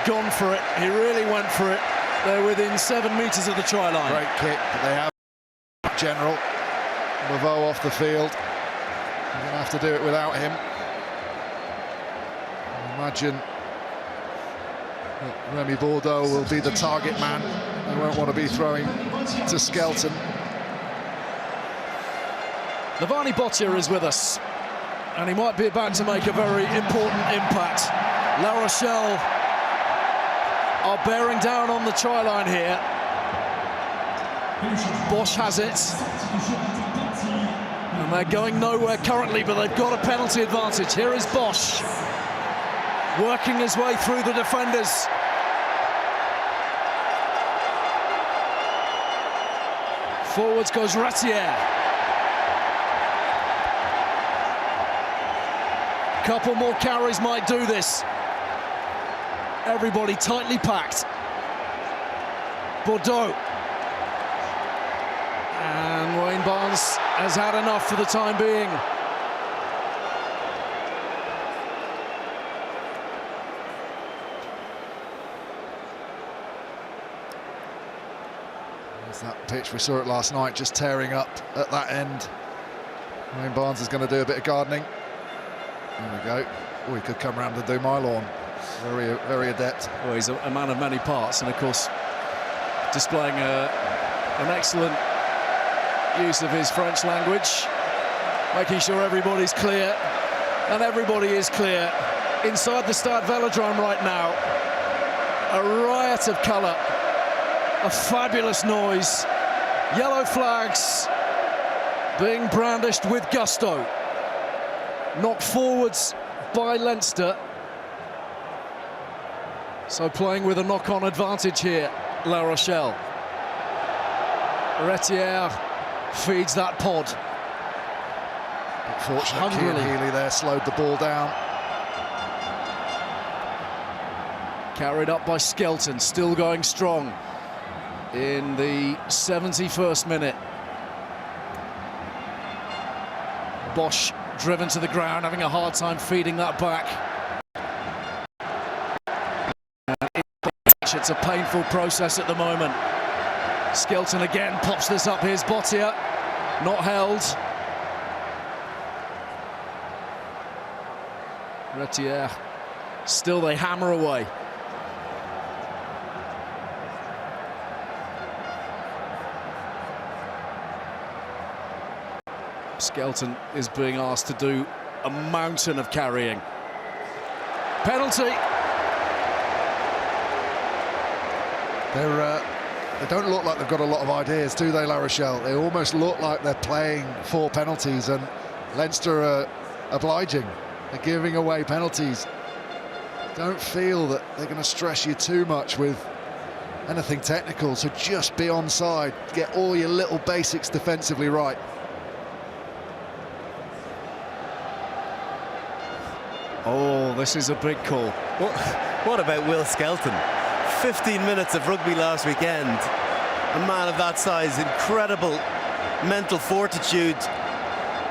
gone for it. He really went for it. They're within 7 meters of the try line. Great kick, but they have General Laveau off the field. They're going to have to do it without him. I imagine that Remy Bordeaux will be the target man. They won't want to be throwing to Skelton. Lavani Bottia is with us, and he might be about to make a very important impact. La Rochelle are bearing down on the try line here. Bosch has it. And they're going nowhere currently, but they've got a penalty advantage. Here is Bosch, working his way through the defenders. Forwards goes Ratier. Couple more carries might do this. Everybody tightly packed. Bordeaux. And Wayne Barnes has had enough for the time being. There's that pitch, we saw it last night, just tearing up at that end. Wayne Barnes is going to do a bit of gardening. There we go. Oh, he could come round and do my lawn. Very, very adept. Well, he's a man of many parts, and of course, displaying an excellent use of his French language, making sure everybody's clear, and everybody is clear inside the Stade Velodrome right now. A riot of colour, a fabulous noise, yellow flags being brandished with gusto, knocked forwards by Leinster. So playing with a knock-on advantage here, La Rochelle. Retière feeds that pod. Unfortunately, Cian Healy there slowed the ball down. Carried up by Skelton, still going strong in the 71st minute. Bosch driven to the ground, having a hard time feeding that back. It's a painful process at the moment. Skelton again pops this up. Here's Bottier, not held. Retière, still they hammer away. Skelton is being asked to do a mountain of carrying. Penalty. They don't look like they've got a lot of ideas, do they, La Rochelle? They almost look like they're playing for penalties, and Leinster are obliging. They're giving away penalties. Don't feel that they're going to stress you too much with anything technical, so just be onside. Get all your little basics defensively right. Oh, this is a big call. What about Will Skelton? 15 minutes of rugby last weekend. A man of that size, incredible mental fortitude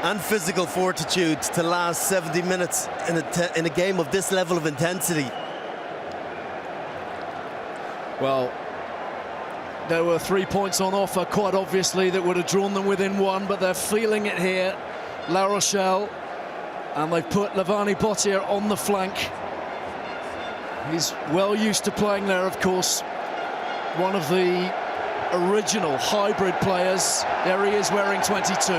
and physical fortitude to last 70 minutes in a game of this level of intensity. Well, there were 3 points on offer, quite obviously, that would have drawn them within one, but they're feeling it here, La Rochelle, and they've put Lavani Bottier on the flank. He's well used to playing there, of course. One of the original hybrid players. There he is wearing 22.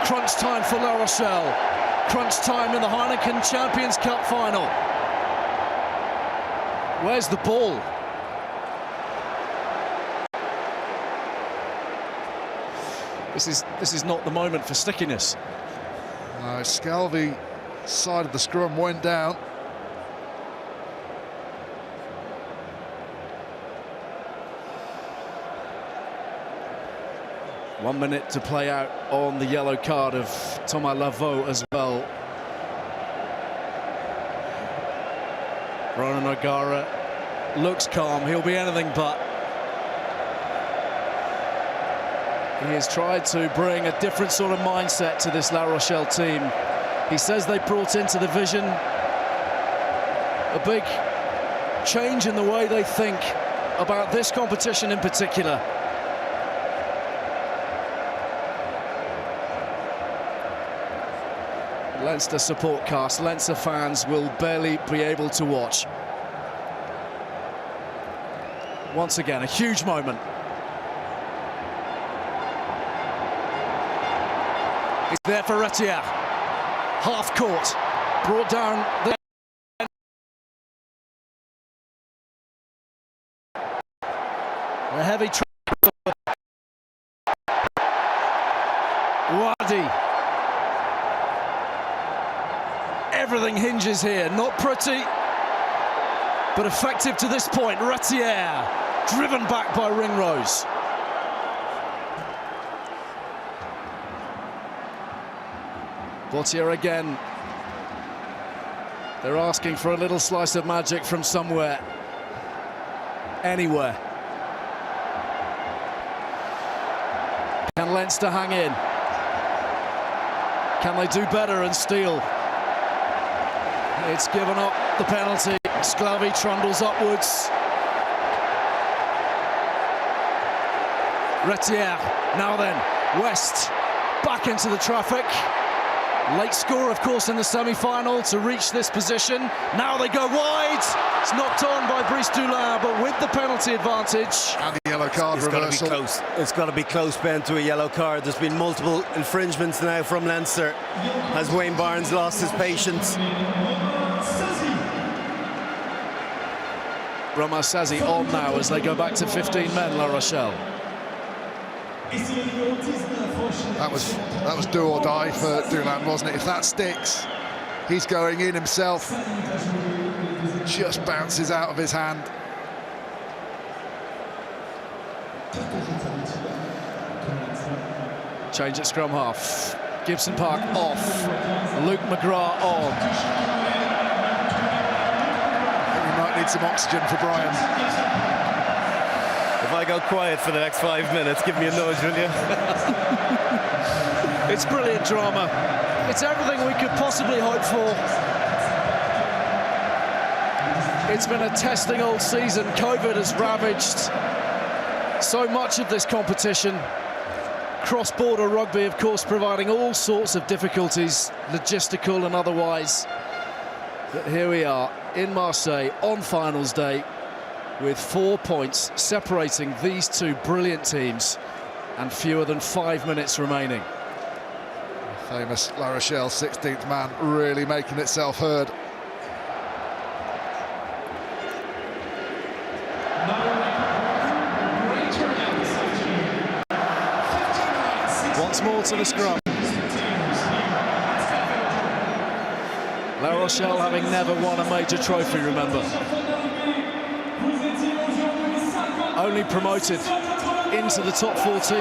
Crunch time for La Rochelle. Crunch time in the Heineken Champions Cup final. Where's the ball? This is not the moment for stickiness. Scalvi side of the scrum went down. One minute to play out on the yellow card of Thomas Lavaux as well. Ronan O'Gara looks calm. He'll be anything but. He has tried to bring a different sort of mindset to this La Rochelle team. He says they brought into the vision a big change in the way they think about this competition in particular. Leinster support cast, Leinster fans will barely be able to watch. Once again, a huge moment. It's there for Retière. Half court, brought down the heavy Wadi. Everything hinges here, not pretty, but effective to this point. Retière, driven back by Ringrose. Bottier again. They're asking for a little slice of magic from somewhere, anywhere. Can Leinster hang in? Can they do better and steal? It's given up the penalty. Sclavi trundles upwards. Retière, now then, West back into the traffic. Late score, of course, in the semi-final to reach this position. Now they go wide. It's knocked on by Brice Dulin, but with the penalty advantage. And the yellow card It's got to be reversal. close. It's got to be close, Ben, to a yellow card. There's been multiple infringements now from Leinster. Has Wayne Barnes lost his patience? Romain Sazi on now as they go back to 15 men, La Rochelle. That was do or die for Dulin, wasn't it? If that sticks, he's going in himself. Just bounces out of his hand. Change at scrum half. Gibson Park off. Luke McGrath on. We might need some oxygen for Brian. If I go quiet for the next 5 minutes, give me a nudge, will you? It's brilliant drama. It's everything we could possibly hope for. It's been a testing old season. COVID has ravaged so much of this competition. Cross-border rugby, of course, providing all sorts of difficulties, logistical and otherwise. But here we are in Marseille on finals day, with 4 points separating these two brilliant teams and fewer than 5 minutes remaining. Famous La Rochelle 16th man really making itself heard. Once more to the scrum. La Rochelle having never won a major trophy, remember. Only promoted into the top 14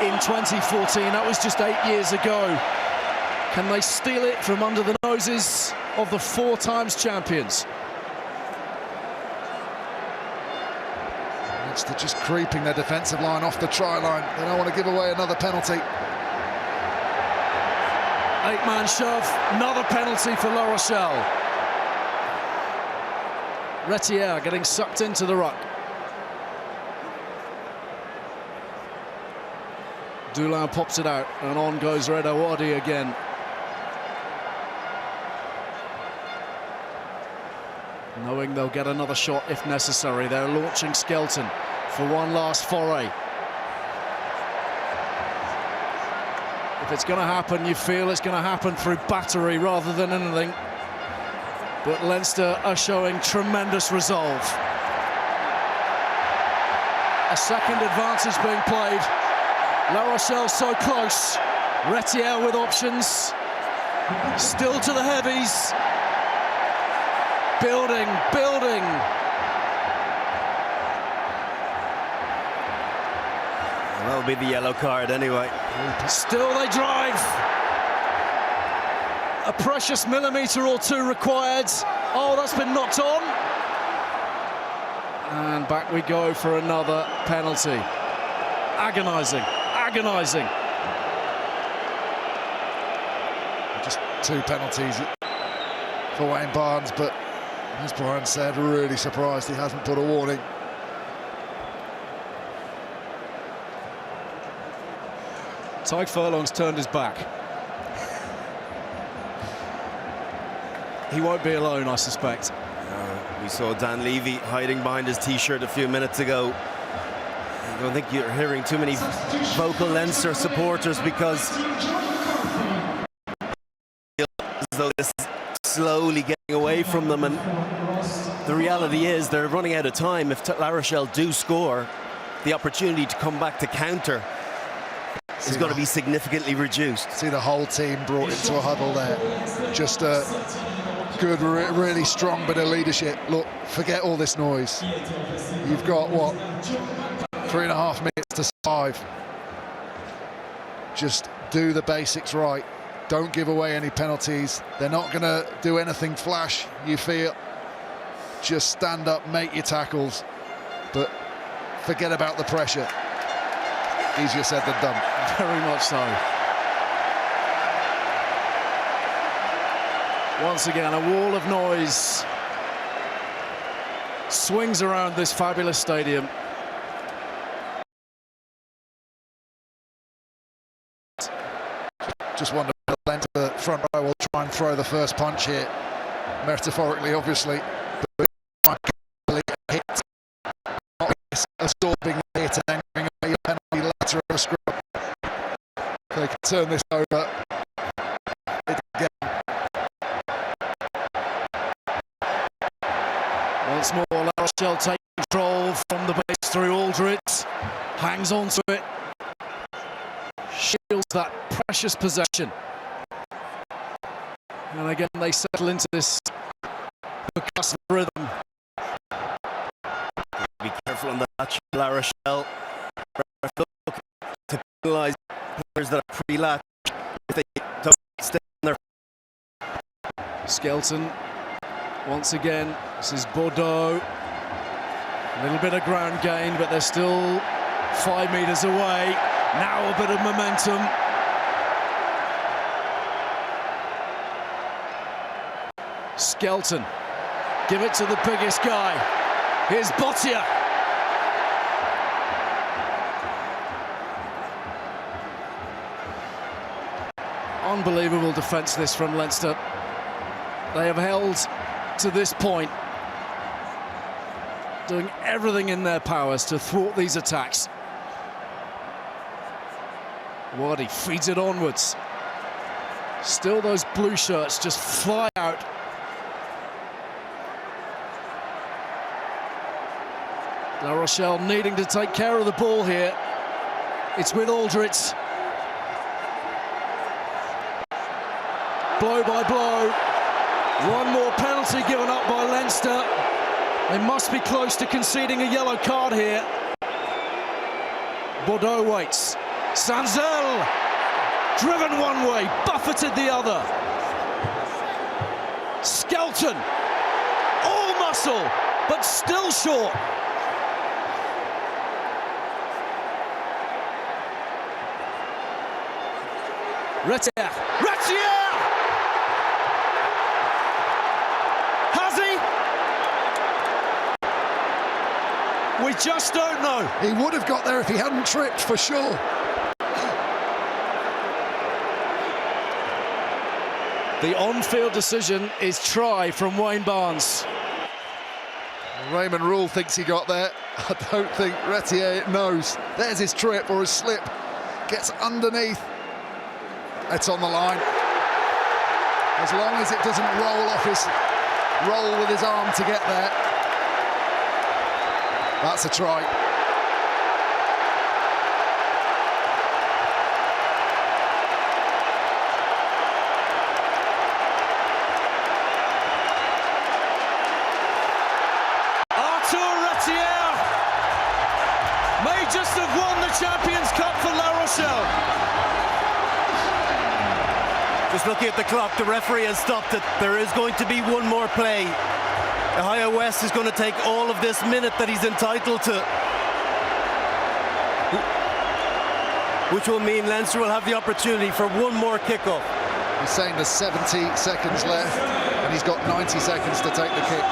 in 2014. That was just 8 years ago. Can they steal it from under the noses of the 4 times champions? Leinster just creeping their defensive line off the try line. They don't want to give away another penalty. 8-man shove, another penalty for La Rochelle. Retière getting sucked into the ruck. Dulin pops it out, and on goes Red Awadi again. Knowing they'll get another shot if necessary, they're launching Skelton for one last foray. If it's going to happen, you feel it's going to happen through battery rather than anything. But Leinster are showing tremendous resolve. A second advantage being played. La Rochelle so close. Retière with options. Still to the heavies. Building, building. That'll be the yellow card anyway. Still they drive. A precious millimetre or two required. Oh, that's been knocked on. And back we go for another penalty. Agonising, agonising. Just 2 penalties for Wayne Barnes, but as Brian said, really surprised he hasn't put a warning. Tyke Furlong's turned his back. He won't be alone, I suspect. We saw Dan Levy hiding behind his t-shirt a few minutes ago. I don't think you're hearing too many vocal Leinster supporters because as though this is slowly getting away from them, and the reality is they're running out of time. If La Rochelle do score, the opportunity to come back to counter is going to be significantly reduced. See the whole team brought into a huddle there. Just a good, really strong bit of leadership. Look, forget all this noise. You've got, what, 3.5 minutes to survive. Just do the basics right. Don't give away any penalties. They're not going to do anything flash, you feel. Just stand up, make your tackles, but forget about the pressure. Easier said than done. Very much so. Once again, a wall of noise swings around this fabulous stadium. Just wonder if the front row will try and throw the first punch here, metaphorically, obviously. But hit, not absorbing the hit and then giving a penalty later of a scrum. They can turn this over. Once more, La Rochelle take control from the base through Aldrich, hangs on to it, shields that precious possession. And again, they settle into this percussive rhythm. Be careful on that, La Rochelle. Look to penalise players that are pre-latched if they don't stay in their. Skelton, once again, this is Bordeaux. A little bit of ground gain, but they're still 5 metres away. Now a bit of momentum. Skelton, give it to the biggest guy. Here's Bottia. Unbelievable defence this from Leinster. They have held to this point, doing everything in their powers to thwart these attacks. Wadi feeds it onwards. Still those blue shirts just fly out. La Rochelle needing to take care of the ball here. It's with Aldrich. Blow by blow. One more penalty given up by Leinster. They must be close to conceding a yellow card here. Bordeaux waits. Sanzel, driven one way, buffeted the other. Skelton, all muscle, but still short. Retier. Has he? We just don't know. He would have got there if he hadn't tripped, for sure. The on-field decision is try from Wayne Barnes. Raymond Rule thinks he got there. I don't think Retier knows. There's his trip or his slip. Gets underneath. It's on the line. As long as it doesn't roll with his arm to get there. That's a try. May just have won the Champions Cup for La Rochelle. Just looking at the clock, the referee has stopped it. There is going to be one more play. Ohio West is going to take all of this minute that he's entitled to, which will mean Leinster will have the opportunity for one more kickoff. He's saying there's 70 seconds left, and he's got 90 seconds to take the kick.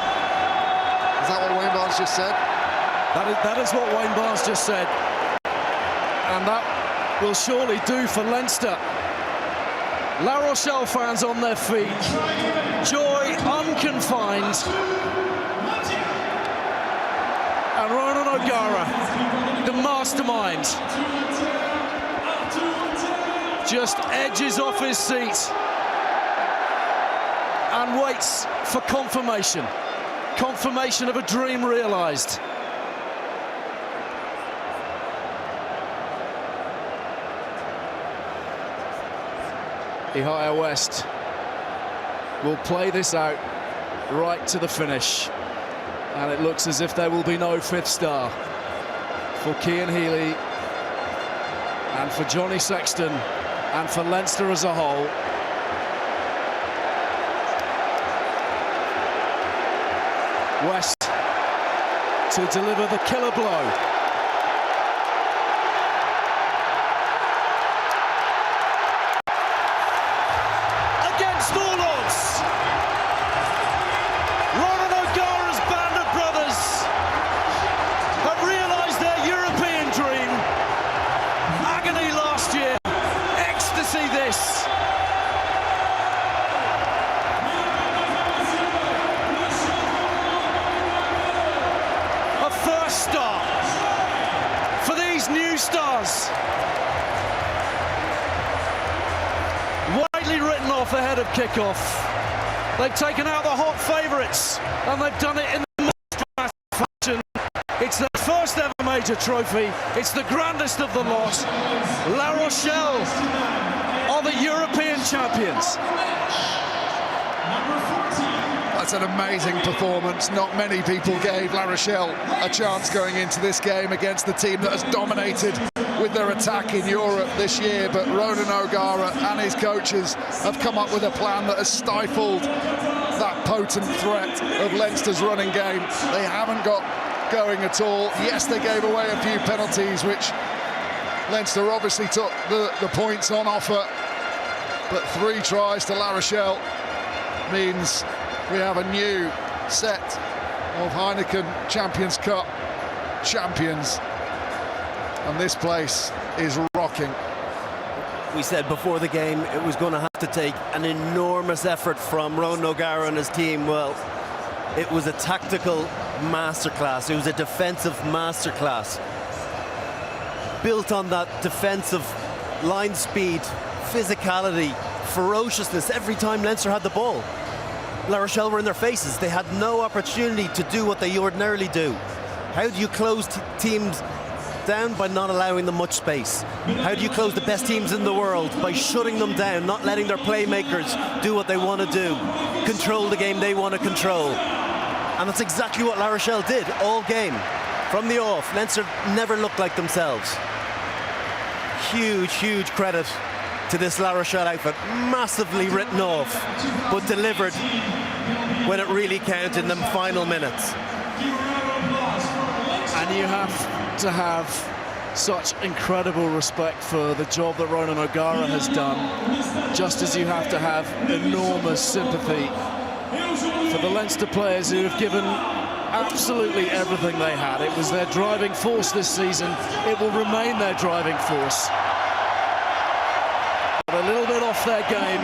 Is that what Wayne Barnes just said? That is what Wayne Barnes just said. And that will surely do for Leinster. La Rochelle fans on their feet. Joy unconfined. And Ronan O'Gara, the mastermind, just edges off his seat and waits for confirmation. Confirmation of a dream realised. Ohio West will play this out right to the finish, and it looks as if there will be no fifth star for Cian Healy and for Johnny Sexton and for Leinster as a whole. West to deliver the killer blow. Against all odds, Ronan O'Gara's band of brothers have realised their European dream. Agony last year, ecstasy this. this. A first start for these new stars. Widely written off ahead of kickoff. They've taken out the hot favourites, and they've done it in the most dramatic fashion. It's their first ever major trophy. It's the grandest of the lot. La Rochelle are the European champions. That's an amazing performance. Not many people gave La Rochelle a chance going into this game against the team that has dominated with their attack in Europe this year, but Ronan O'Gara and his coaches have come up with a plan that has stifled that potent threat of Leinster's running game. They haven't got going at all. Yes, they gave away a few penalties, which Leinster obviously took the points on offer, but 3 tries to La Rochelle means we have a new set of Heineken Champions Cup champions, and this place is rocking. We said before the game it was going to have to take an enormous effort from Ronan O'Gara and his team. Well, it was a tactical masterclass. It was a defensive masterclass, built on that defensive line speed, physicality, ferociousness every time Leinster had the ball. La Rochelle were in their faces. They had no opportunity to do what they ordinarily do. How do you close teams down? By not allowing them much space. How do you close the best teams in the world? By shutting them down, not letting their playmakers do what they want to do, control the game they want to control. And that's exactly what La Rochelle did all game. From the off, Leinster never looked like themselves. Huge, huge credit to this La Rochelle outfit. Massively written off, but delivered when it really counted in them final minutes. And you have to have such incredible respect for the job that Ronan O'Gara has done, just as you have to have enormous sympathy for the Leinster players who have given absolutely everything they had. It was their driving force this season. It will remain their driving force. But a little bit off their game.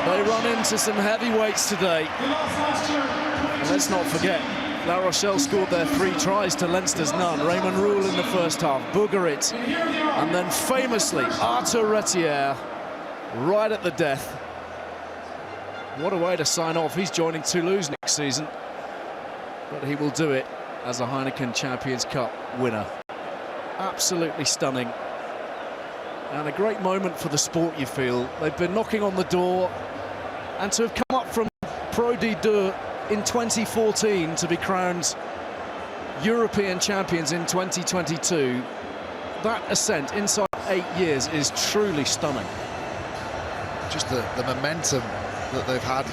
They run into some heavyweights today. And let's not forget, La Rochelle scored their 3 tries to Leinster's none. Raymond Rule in the first half, Bougarit, and then famously Arthur Retière right at the death. What a way to sign off. He's joining Toulouse next season, but he will do it as a Heineken Champions Cup winner. Absolutely stunning, and a great moment for the sport, you feel. They've been knocking on the door, and to have come up from Pro D2 in 2014 to be crowned European champions in 2022, that ascent inside 8 years is truly stunning. Just the momentum that they've had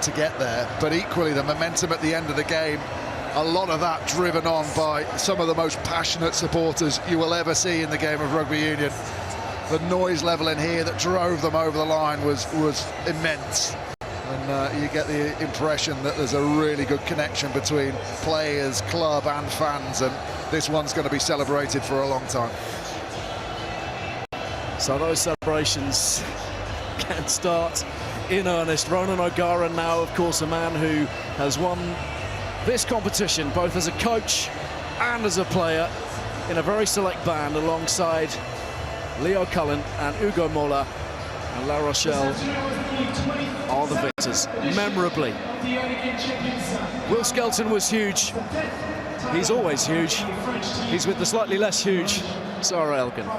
to get there, but equally the momentum at the end of the game, a lot of that driven on by some of the most passionate supporters you will ever see in the game of rugby union. The noise level in here that drove them over the line was immense, and you get the impression that there's a really good connection between players, club and fans, and this one's going to be celebrated for a long time. So those celebrations can start in earnest. Ronan O'Gara now, of course, a man who has won this competition both as a coach and as a player in a very select band alongside Leo Cullen and Ugo Mola, and La Rochelle are the victors, memorably. Will Skelton was huge. He's always huge. He's with the slightly less huge Sarah Elgin.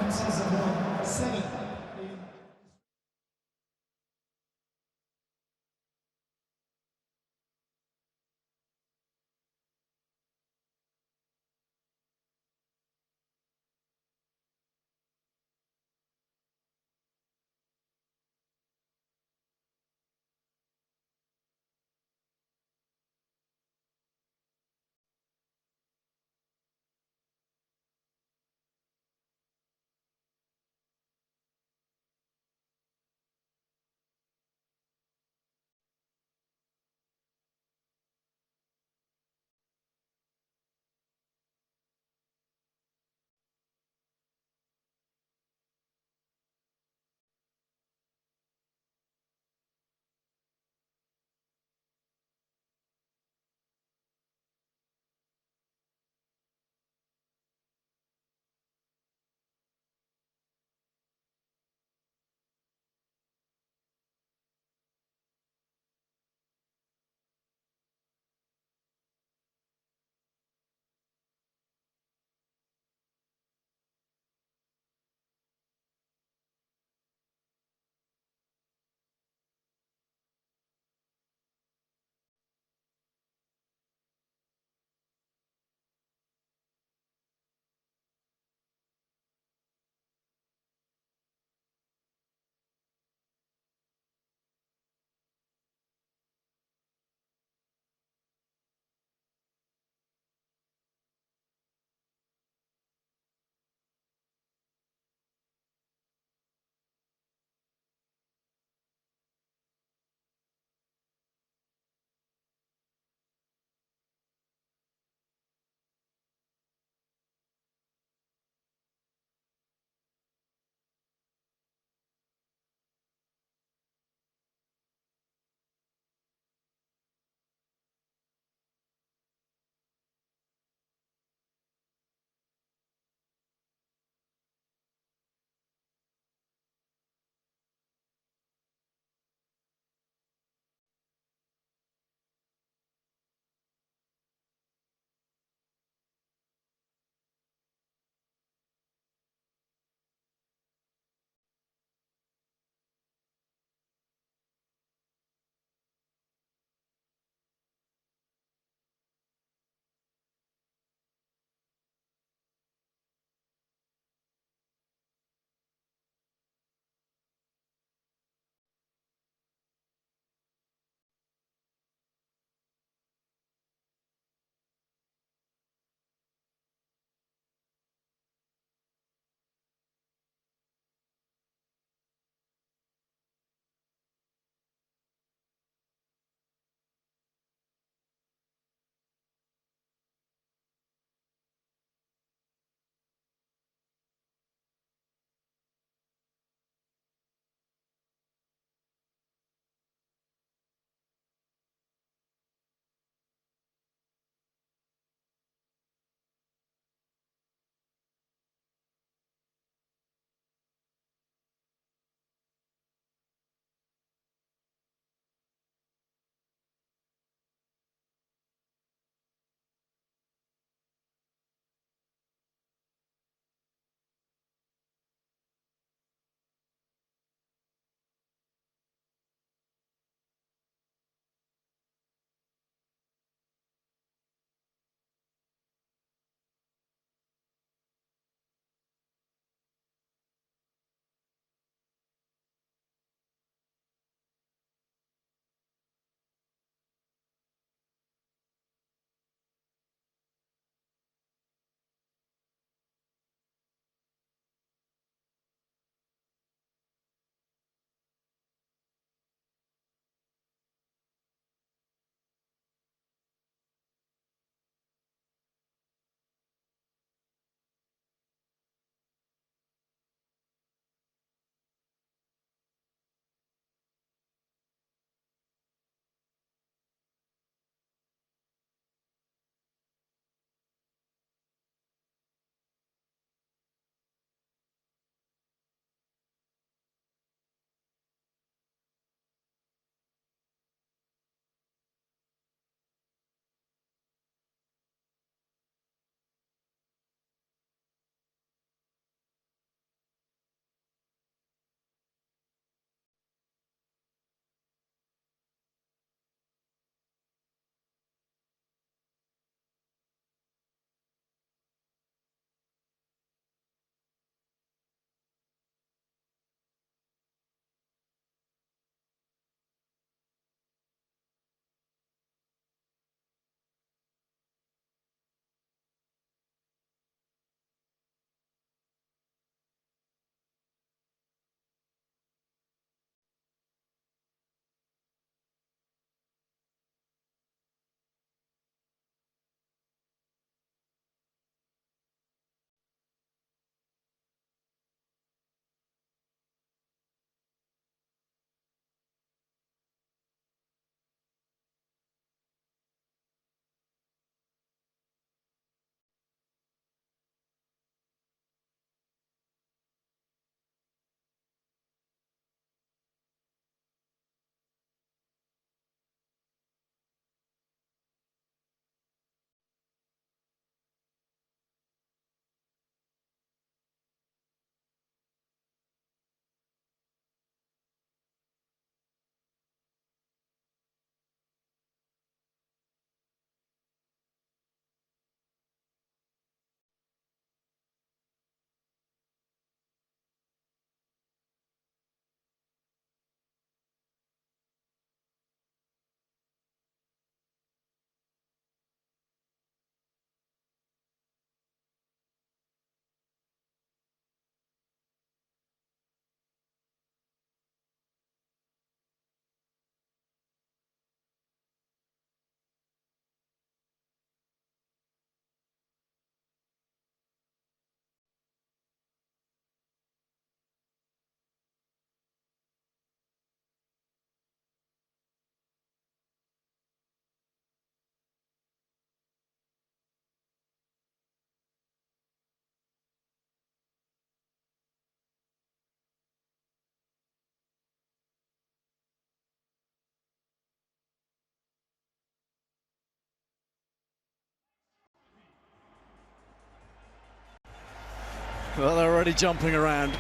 Well, they're already jumping around,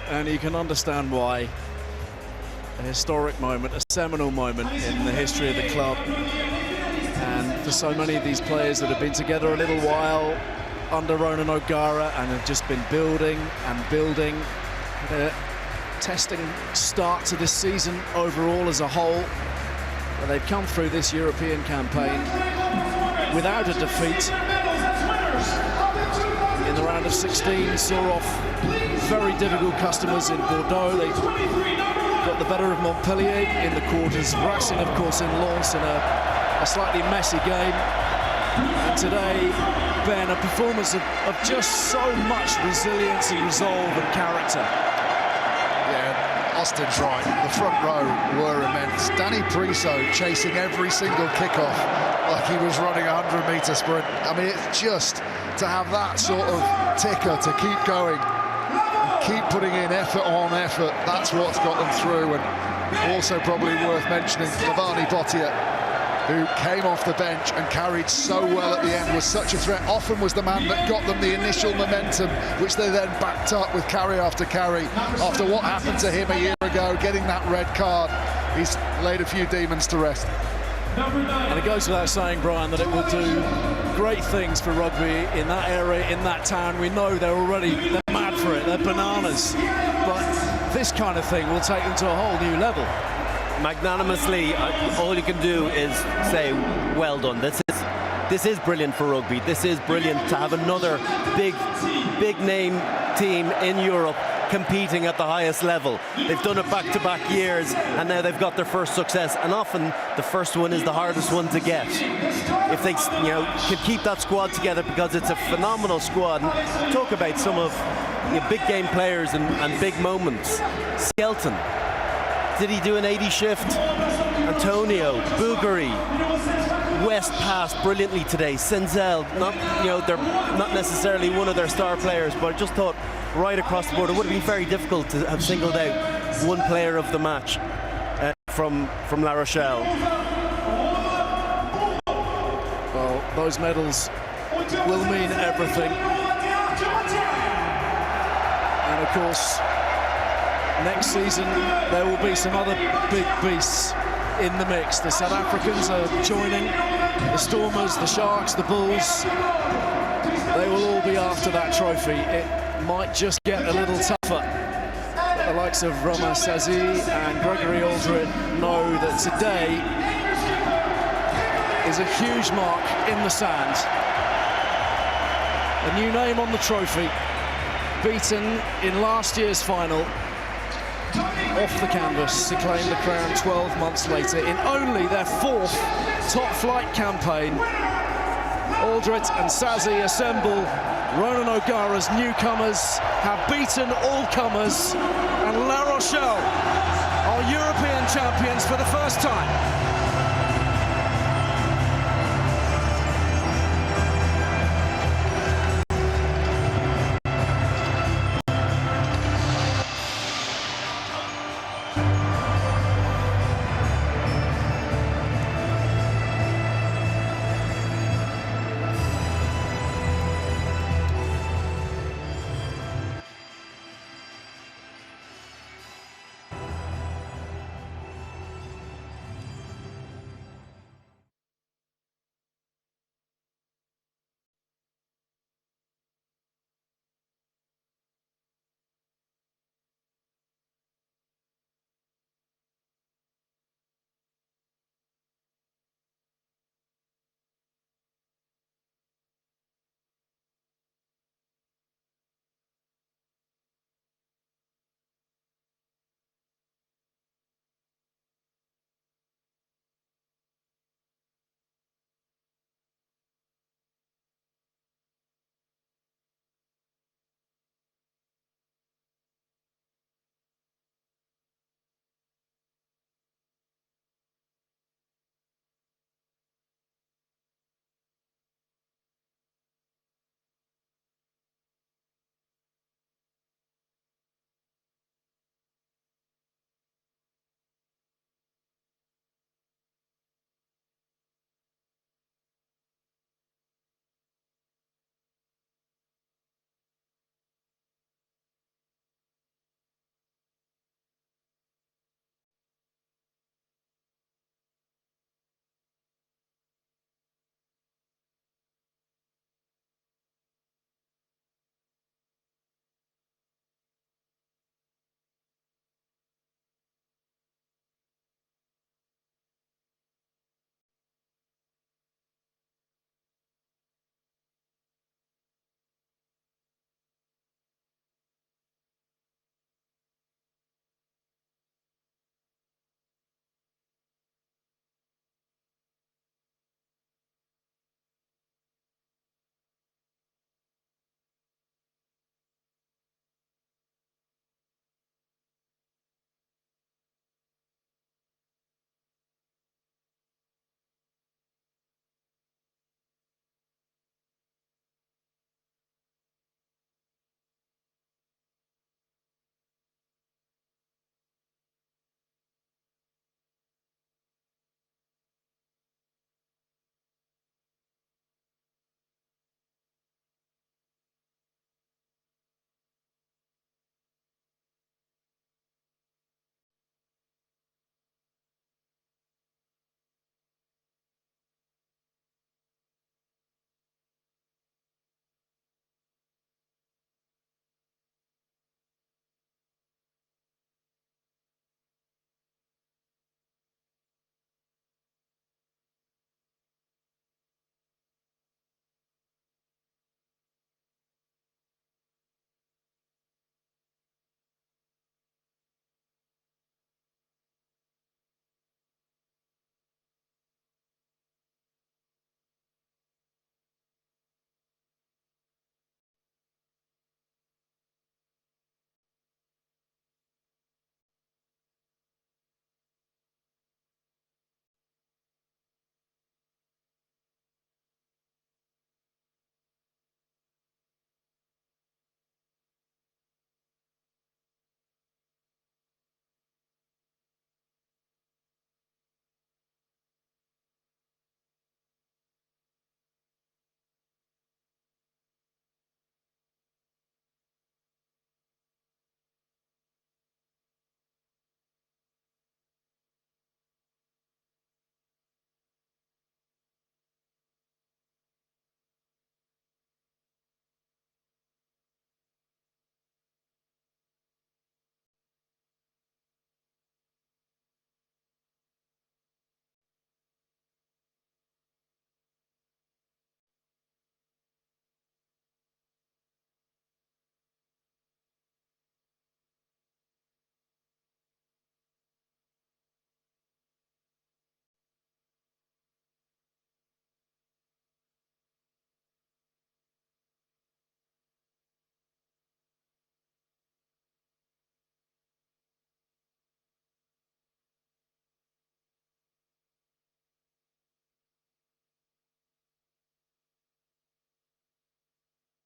and you can understand why. A historic moment, a seminal moment in the history of the club. And for so many of these players that have been together a little while under Ronan O'Gara and have just been building and building. A testing start to this season overall as a whole. But they've come through this European campaign without a defeat. In the round of 16, saw off very difficult customers in Bordeaux. They got the better of Montpellier in the quarters. Racing, of course, in Lens in a slightly messy game. And today, Ben, a performance of just so much resilience and resolve and character. Yeah, Austin's right. The front row were immense. Danny Priso chasing every single kickoff like he was running a 100-metre sprint. I mean, it's just to have that sort of ticker to keep going, and keep putting in effort on effort. That's what's got them through. And also probably worth mentioning Lavani Bottia, who came off the bench and carried so well at the end, was such a threat, often was the man that got them the initial momentum, which they then backed up with carry after carry. After what happened to him a year ago, getting that red card, he's laid a few demons to rest. And it goes without saying, Brian, that it will do great things for rugby in that area, in that town. We know they're mad for it, they're bananas. But this kind of thing will take them to a whole new level. Magnanimously, all you can do is say, well done. This is brilliant for rugby. This is brilliant to have another big name team in Europe competing at the highest level. They've done it back-to-back years, and now they've got their first success, and often the first one is the hardest one to get. If they can keep that squad together, because it's a phenomenal squad. And talk about some of big game players and big moments. Skelton, did he do an 80 shift? Antonio, Bugari, West passed brilliantly today. Senzel, they're not necessarily one of their star players, but I just thought right across the board, it would have been very difficult to have singled out one player of the match from La Rochelle. Well, those medals will mean everything. And of course, next season there will be some other big beasts in the mix. The South Africans are joining, the Stormers, the Sharks, the Bulls. They will all be after that trophy. It might just get a little tougher. The likes of Roma Sazi and Gregory Aldred know that today is a huge mark in the sand. A new name on the trophy, beaten in last year's final, off the canvas to claim the crown 12 months later in only their fourth top-flight campaign. Aldred and Sazi assemble Ronan O'Gara's newcomers, have beaten all comers, and La Rochelle are European champions for the first time.